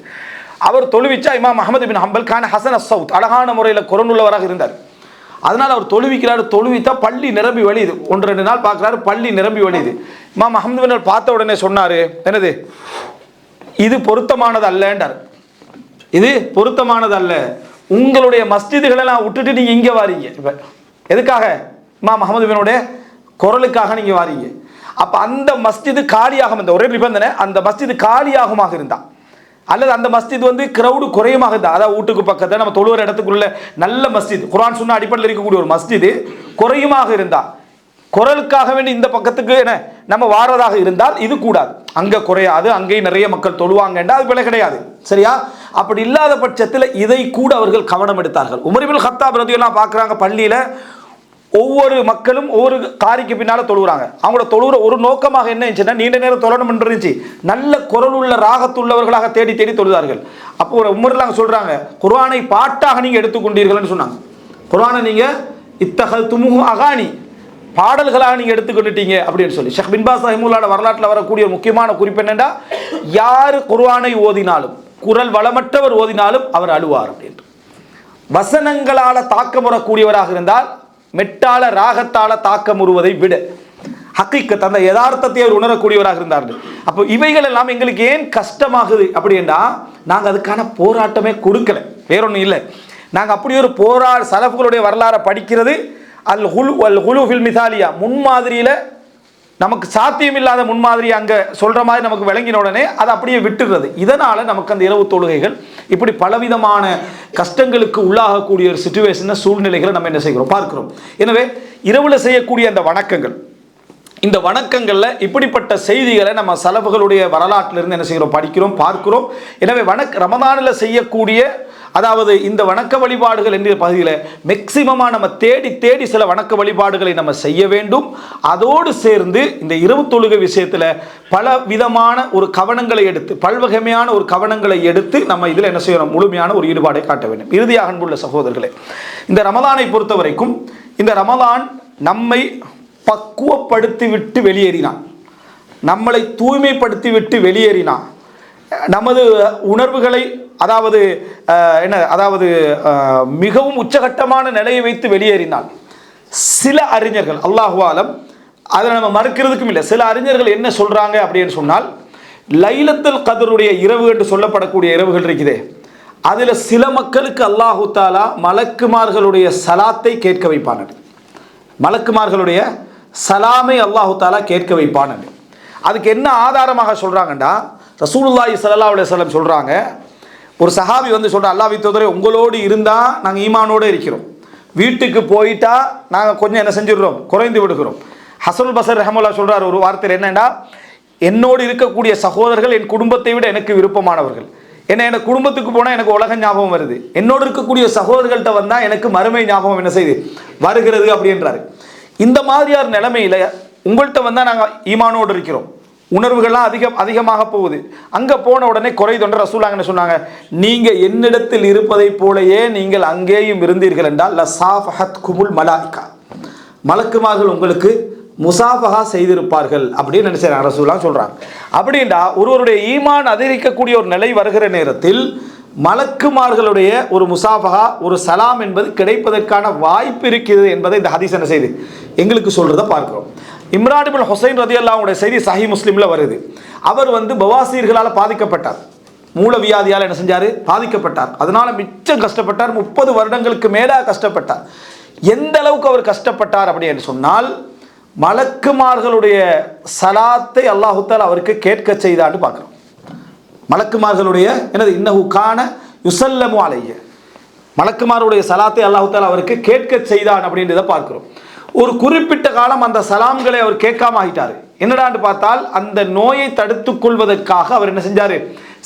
அவர் தொழுவிச்சா இமாம் அஹ்மது பின் ஹம்பல் கான ஹசன் அஸ்ஸவுத், அழகான முறையில் குரனுள்ளவராக இருந்தார். அதனால் அவர் தொழுவிக்கிறார். தொழுவித்தா பள்ளி நிரம்பி வழியுது. 1-2 நாள் பார்க்குறாரு, பள்ளி நிரம்பி வழியுது. இமாம் அஹ்மது பின் பார்த்த உடனே சொன்னார், என்னது இது பொருத்தமானது அல்லன்றார். இது பொருத்தமானது அல்ல, உங்களுடைய மஸ்ஜிதுகளெல்லாம் விட்டுட்டு நீங்கள் இங்கே வாரீங்க. இப்போ எதுக்காக, இமாம் அஹ்மது பினுடைய குரலுக்காக நீங்கள் வாரீங்க. அப்போ அந்த மஸ்ஜிது காலியாகும், இந்த ஒரே நிபந்தனை, அந்த மஸ்ஜிது காலியாகுமாக இருந்தால் அல்லது அந்த மஸ்ஜித் கிரௌடு குறையமாக இருந்தால், அதாவது வீட்டுக்கு பக்கத்தில் நம்ம தொழுகிற இடத்துக்குள்ள நல்ல மஸ்ஜித், குர்ஆன் சுன்னா அடிப்படையில் இருக்கக்கூடிய ஒரு மஸ்ஜிது குறையுமாக இருந்தால், குரலுக்காக வேண்டி இந்த பக்கத்துக்கு என்ன நம்ம வாரதாக இருந்தால் இது கூடாது. அங்கே குறையாது, அங்கேயும் நிறைய மக்கள் தொழுவாங்கன்றா அது பிழை கிடையாது. சரியா? அப்படி இல்லாத பட்சத்தில் இதை கூட அவர்கள் கவனம் எடுத்தார்கள். உமர் இப்னு கத்தாப் ரலியல்லாஹு பார்க்குறாங்க, பள்ளியில் ஒவ்வொரு மக்களும் ஒவ்வொரு காரிக்கு பின்னால் தொழுகிறாங்க. அவங்களோட தொழுகிற ஒரு நோக்கமாக என்ன இருந்துச்சுன்னா, நீண்ட நேரம் தொழணும் இருந்துச்சு, நல்ல குரல் உள்ள ராகத்துள்ளவர்களாக தேடி தேடி தொழுதார்கள். அப்போ ஒரு உமர்லாம் சொல்றாங்க, குர்ஆனை பாட்டாக நீங்க எடுத்துக்கொண்டீர்கள்னு சொன்னாங்க. குர்ஆனை நீங்க இத்தஹல்துமுஹு அகானி, பாடல்களாக நீங்க எடுத்துக்கொண்டுட்டீங்க அப்படின்னு சொல்லி. ஷேக் பின் பாஸ் ரஹிமஹுல்லாஹ் வரலாற்றில் வரக்கூடிய ஒரு முக்கியமான குறிப்பு என்னன்னா, யார் குர்ஆனை ஓதினாலும், குரல் வளமற்றவர் ஓதினாலும் அவர் அழுவார் அப்படின்ட்டு. வசனங்களால தாக்கம் வரக்கூடியவராக இருந்தால் மெட்டால ராகத்தால தாக்கம் உருவதை விட ஹக்கீக்கத் அந்த யதார்த்தத்தை அவர் உணரக்கூடியவராக இருந்தார்கள். அப்போ இவைகள் எல்லாம் எங்களுக்கு ஏன் கஷ்டமாகுது அப்படின்னா, நாங்கள் அதுக்கான போராட்டமே கொடுக்கல, வேறொன்றும் இல்லை. நாங்கள் அப்படி ஒரு சலஃபுகளுடைய வரலாறை படிக்கிறது அல் ஹுலு ஃபில் மிசாலியா, முன்மாதிரியில் நமக்கு சாத்தியம் இல்லாத முன்மாதிரி அங்கே சொல்கிற மாதிரி நமக்கு விளங்கின உடனே அதை அப்படியே விட்டுறது. இதனால் நமக்கு அந்த இரவு தொழுகைகள் இப்படி பலவிதமான கஷ்டங்களுக்கு உள்ளாகக்கூடிய ஒரு சிச்சுவேஷன் சூழ்நிலைகளை நம்ம என்ன செய்கிறோம், பார்க்கிறோம். எனவே இரவில் செய்யக்கூடிய அந்த வணக்கங்கள், இந்த வணக்கங்களில் இப்படிப்பட்ட செய்திகளை நம்ம சலஃபுகளுடைய வரலாற்றிலிருந்து என்ன செய்கிறோம், படிக்கிறோம், பார்க்கிறோம். எனவே ரமதானில் செய்யக்கூடிய அதாவது இந்த வணக்க வழிபாடுகள் என்ற பகுதியில் மேக்சிமமாக நம்ம தேடி தேடி சில வணக்க வழிபாடுகளை நம்ம செய்ய வேண்டும். அதோடு சேர்ந்து இந்த இரவு தொழுகை விஷயத்தில் பல விதமான ஒரு கவனங்களை எடுத்து, பல்வகைமையான ஒரு கவனங்களை எடுத்து நம்ம இதில் என்ன செய்யணும், முழுமையான ஒரு ஈடுபாடை காட்ட வேண்டும். இறுதியாக அன்புள்ள சகோதரர்களே, இந்த ரமதானை பொறுத்த வரைக்கும் இந்த ரமதான் நம்மை பக்குவப்படுத்தி விட்டு வெளியேறினான், நம்மளை தூய்மைப்படுத்தி விட்டு வெளியேறினான், நமது உணர்வுகளை அதாவது மிகவும் உச்சகட்டமான நிலையை வைத்து வெளியேறினான். சில அறிஞர்கள், அல்லாஹு ஆலம், அதை நம்ம மறுக்கிறதுக்கும் இல்லை, சில அறிஞர்கள் என்ன சொல்றாங்க அப்படின்னு சொன்னால், லைலத்துல் கத்ருடைய இரவு என்று சொல்லப்படக்கூடிய இரவுகள் இருக்குதே, அதில் சில மக்களுக்கு அல்லாஹு தாலா மலக்குமார்களுடைய சலாத்தை கேட்க வைப்பான், மலக்குமார்களுடைய சலாமை அல்லாஹு தாலா கேட்க வைப்பான். அதுக்கு என்ன ஆதாரமாக சொல்றாங்கன்னா, ரசூலுல்லாஹி ஸல்லல்லாஹு அலைஹி வஸல்லம் சொல்றாங்க, ஒரு சஹாபி சொல்றார், அல்லாஹ்வின் தூதரே, உங்களோடு இருந்தால் நாங்கள் ஈமானோடு இருக்கிறோம், வீட்டுக்கு போயிட்டா நாங்கள் கொஞ்சம் என்ன செஞ்சிடுறோம், குறைந்து விடுகிறோம். ஹசனுல் பஸரி ரஹ்மத்துல்லாஹி சொல்றார் ஒரு வார்த்தையில், என்னன்னா, என்னோடு இருக்கக்கூடிய சகோதரர்கள் என் குடும்பத்தை விட எனக்கு விருப்பமானவர்கள். ஏன்னா எனக்கு குடும்பத்துக்கு போனால் எனக்கு உலக ஞாபகம் வருது, என்னோடு இருக்கக்கூடிய சகோதரர்கள்ட்ட வந்தால் எனக்கு மறுமை ஞாபகம் என்ன செய்யுது, வருகிறது அப்படின்றாரு. இந்த மாதிரியான நிலைமையில் உங்கள்கிட்ட வந்தால் நாங்கள் ஈமானோடு இருக்கிறோம், உணர்வுகள்லாம் அதிகமாக போகுது. அங்கே போன உடனே குறைதொன்ற ரசூலுல்லாஹ் என்ன சொன்னாங்க, நீங்கள் என்னிடத்தில் இருப்பதை போலயே நீங்கள் அங்கேயும் இருந்தீர்கள் என்றால் லசாஃபஹத் குமுல் மலாயிகா, மலக்குமார்கள் உங்களுக்கு முசாஃபஹா செய்திருப்பார்கள் அப்படின்னு நினைச்சாங்க ரசூலுல்லாஹ் சொல்கிறாங்க. அப்படின்டா ஒருவருடைய ஈமான் அதிகரிக்கக்கூடிய ஒரு நிலை வருகிற நேரத்தில் மலக்குமார்களுடைய ஒரு முசாஃபஹா, ஒரு சலாம் என்பது கிடைப்பதற்கான வாய்ப்பு இருக்கிறது என்பதை இந்த ஹதீஸ் என்ன செய்து எங்களுக்கு சொல்கிறத பார்க்கிறோம். இம்ரான் இப்னு ஹுசைன் ரலியல்லாஹு அன்ஹுடைய செய்தி சஹீஹ் முஸ்லிம்ல வருது. அவர் பவாசீர்களால் பாதிக்கப்பட்டார், மூலவியாதியால் என்ன செஞ்சார், பாதிக்கப்பட்டார். அதனால மிச்சம் கஷ்டப்பட்டார், 30 வருடங்களுக்கு மேலாக கஷ்டப்பட்டார். எந்த அளவுக்கு அவர் கஷ்டப்பட்டார் அப்படின்னு சொன்னால், மலக்குமார்களுடைய சலாத்தை அல்லாஹு தஆலா அவருக்கு கேட்க செய்தான்னு பார்க்குறோம். மலக்குமார்களுடைய என்னது இன்னஹு கான யுஸல்லமு அலைஹி, மலக்குமாருடைய சலாத்தை அல்லாஹு தஆலா அவருக்கு கேட்க செய்தான் அப்படின்றத பார்க்கிறோம். ஒரு குறிப்பிட்ட காலம் அந்த சலாம்களை அவர் கேட்காம ஆகிட்டார். என்னடான்னு பார்த்தால் அந்த நோயை தடுத்துக் கொள்வதற்காக அவர் என்ன செஞ்சார்,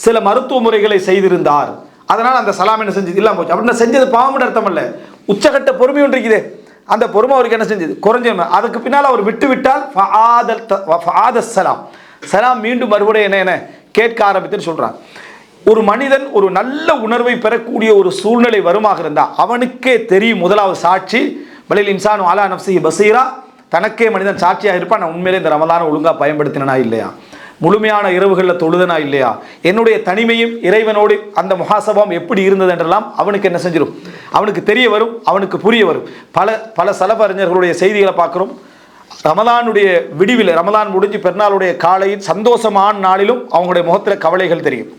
சில மருத்துவ முறைகளை செய்திருந்தார். அதனால் அந்த சலாம் என்ன செஞ்சது இல்லாமல் போச்சு. அப்படின்னு செஞ்சது பாவம்னு அர்த்தம் இல்லை, உச்சகட்ட பொறுமை ஒன்று இருக்குது. அந்த பொறுமை அவருக்கு என்ன செஞ்சது, குறைஞ்ச. அதுக்கு பின்னால் அவர் விட்டு விட்டால் சலாம் மீண்டும் மறுபடியும் என்ன கேட்க ஆரம்பித்துன்னு சொல்றாங்க. ஒரு மனிதன் ஒரு நல்ல உணர்வை பெறக்கூடிய ஒரு சூழ்நிலை வருமாக இருந்தால் அவனுக்கே தெரியும். முதலாவது சாட்சி பலில் இன்சானு அலா நஃப்ஸிஹி பஸீரா, தனக்கே மனிதன் சாட்சியாக இருப்பான். நான் உண்மையிலே இந்த ரமலானை ஒழுங்காக பயன்படுத்தினா இல்லையா, முழுமையான இரவுகளில் தொழுதனா இல்லையா, என்னுடைய தனிமையும் இறைவனோடு அந்த முஹாசபம் எப்படி இருந்தது என்றெல்லாம் அவனுக்கு என்ன செஞ்சிடும், அவனுக்கு தெரிய வரும், அவனுக்கு புரிய வரும். பல சலஃப் அறிஞர்களுடைய செய்திகளை பார்க்குறோம். ரமலானுடைய விடிவில், ரமலான் முடிஞ்சு பெருநாளுடைய காலையில் சந்தோஷமான நாளிலும் அவங்களுடைய முகத்தில் கவலைகள் தெரியும்.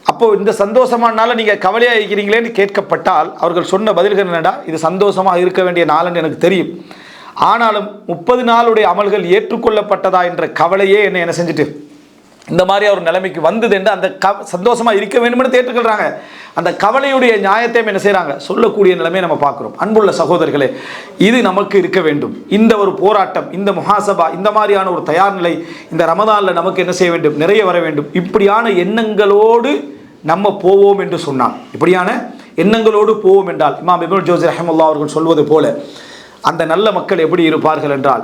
அப்போது இந்த சந்தோஷமான நாளில் நீங்கள் கவலையாக இருக்கிறீங்களேன்னு கேட்கப்பட்டால் அவர்கள் சொன்ன பதில்கள் என்னடா, இது சந்தோஷமாக இருக்க வேண்டிய நாள்னு எனக்கு தெரியும், ஆனாலும் 30 நாளுடைய அமல்கள் ஏற்றுக்கொள்ளப்பட்டதா என்ற கவலையே என்ன செஞ்சுட்டு இந்த மாதிரி ஒரு நிலைமைக்கு வந்தது என்று அந்த சந்தோஷமாக இருக்க வேண்டும்னு ஏற்றுக்கொள்கிறாங்க. அந்த கவலையுடைய நியாயத்தையும் என்ன செய்கிறாங்க, சொல்லக்கூடிய நிலைமையை நம்ம பார்க்குறோம். அன்புள்ள சகோதரர்களே, இது நமக்கு இருக்க வேண்டும். இந்த ஒரு போராட்டம், இந்த முஹாசபா, இந்த மாதிரியான ஒரு தயார் நிலை இந்த ரமதானில் நமக்கு என்ன செய்ய வேண்டும், நிறைய வர வேண்டும். இப்படியான எண்ணங்களோடு நம்ம போவோம் என்று சொன்னான். இப்படியான எண்ணங்களோடு போவோம் என்றால் இமாம் இப்னு ஜௌஸி ரஹ்மத்துல்லாஹி அவர்கள் சொல்வது போல அந்த நல்ல மக்கள் எப்படி இருப்பார்கள் என்றால்,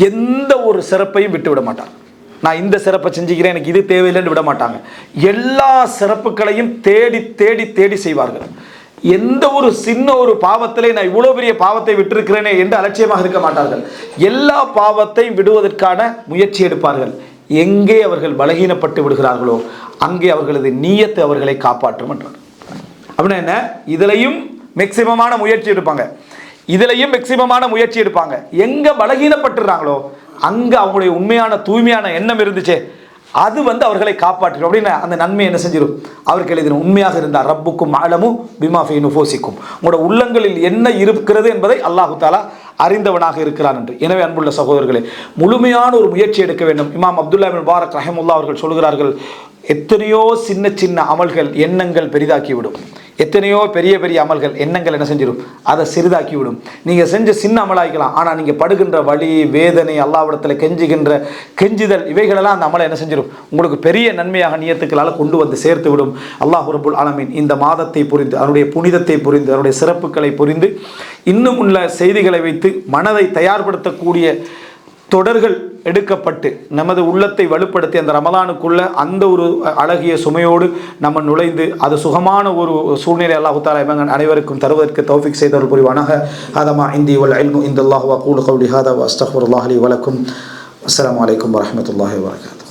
எந்த ஒரு சிறப்பையும் விட்டு விட மாட்டார். நான் இந்த சிறப்பை செஞ்சுக்கிறேன், எனக்கு இது தேவையில்லைன்னு விட மாட்டாங்க. எல்லா சிறப்புகளையும் தேடி தேடி தேடி செய்வார்கள். எந்த ஒரு சின்ன ஒரு பாவத்திலே நான் இவ்வளோ பெரிய பாவத்தை விட்டிருக்கிறேனே என்று அலட்சியமாக இருக்க மாட்டார்கள். எல்லா பாவத்தையும் விடுவதற்கான முயற்சி எடுப்பார்கள். எங்கே அவர்கள் பலகீனப்பட்டு விடுகிறார்களோ அங்கே அவர்களது நீயத்தை அவர்களை காப்பாற்றும் என்றார். அப்படின்னா என்ன, இதுலையும் மேக்சிமமான முயற்சி எடுப்பாங்க, இதுலையும் மேக்சிமமான முயற்சி எடுப்பாங்க. எங்கே பலகீனப்பட்டுறாங்களோ அங்கே அவங்களுடைய உண்மையான தூய்மையான எண்ணம் இருந்துச்சே அது அவர்களை காப்பாற்றும். அப்படின்னு அந்த நன்மை என்ன செஞ்சிடும், அவருக்கு எழுதிடும். உண்மையாக இருந்தால் ரப்புக்கும் அலமு பிமா ஃபீ நுஃபூசிக்கும், உங்களோட உள்ளங்களில் என்ன இருக்கிறது என்பதை அல்லாஹு தாலா அறிந்தவனாக இருக்கிறான் என்று. எனவே அன்புள்ள சகோதரர்களே, முழுமையான ஒரு முயற்சி எடுக்க வேண்டும். இமாம் அப்துல்லா பின் முபாரக் ரஹிமஹுல்லாஹ் அவர்கள் சொல்கிறார்கள், எத்தனையோ சின்ன சின்ன அமல்கள் எண்ணங்கள் பெரிதாக்கிவிடும், எத்தனையோ பெரிய பெரிய அமல்கள் எண்ணங்கள் என்ன செஞ்சிடும், அதை சிறிதாக்கிவிடும். நீங்கள் செஞ்ச சின்ன அமலாகிக்கலாம், ஆனால் நீங்கள் படுகின்ற வலி, வேதனை, அல்லாஹ்விடத்தில் கெஞ்சுதல், இவைகளெல்லாம் அந்த அமலை என்ன செஞ்சிடும், உங்களுக்கு பெரிய நன்மையாக நியத்துக்களால் கொண்டு வந்து சேர்த்து விடும். அல்லாஹ் ரப்புல் ஆலமீன் இந்த மாதத்தை புரிந்து, அதனுடைய புனிதத்தை புரிந்து, அதனுடைய சிறப்புகளை புரிந்து, இன்னும் உள்ள செய்திகளை வைத்து மனதை தயார்படுத்தக்கூடிய தொடர்கள் எடுக்கப்பட்டு நமது உள்ளத்தை வலுப்படுத்தி அந்த ரமலானுக்குள்ள அந்த ஒரு அழகிய சுமையோடு நம்ம நுழைந்து அது சுகமான ஒரு சூழ்நிலை அல்லாஹ் தஆலா எங்கள் அனைவருக்கும் தருவதற்கு தௌஃபீக் செய்தருள் புரிவானாக. ஹதமா இந்தி வல் இல்மு இந்தல்லாஹ் வ அகூலு கௌலி ஹாதா வ அஸ்தக்ஃபிருல்லாஹ் லி வ லக்கும். அஸ்ஸலாமு அலைக்கும் வ ரஹ்மத்துல்லாஹி வ பரகாத்துஹு.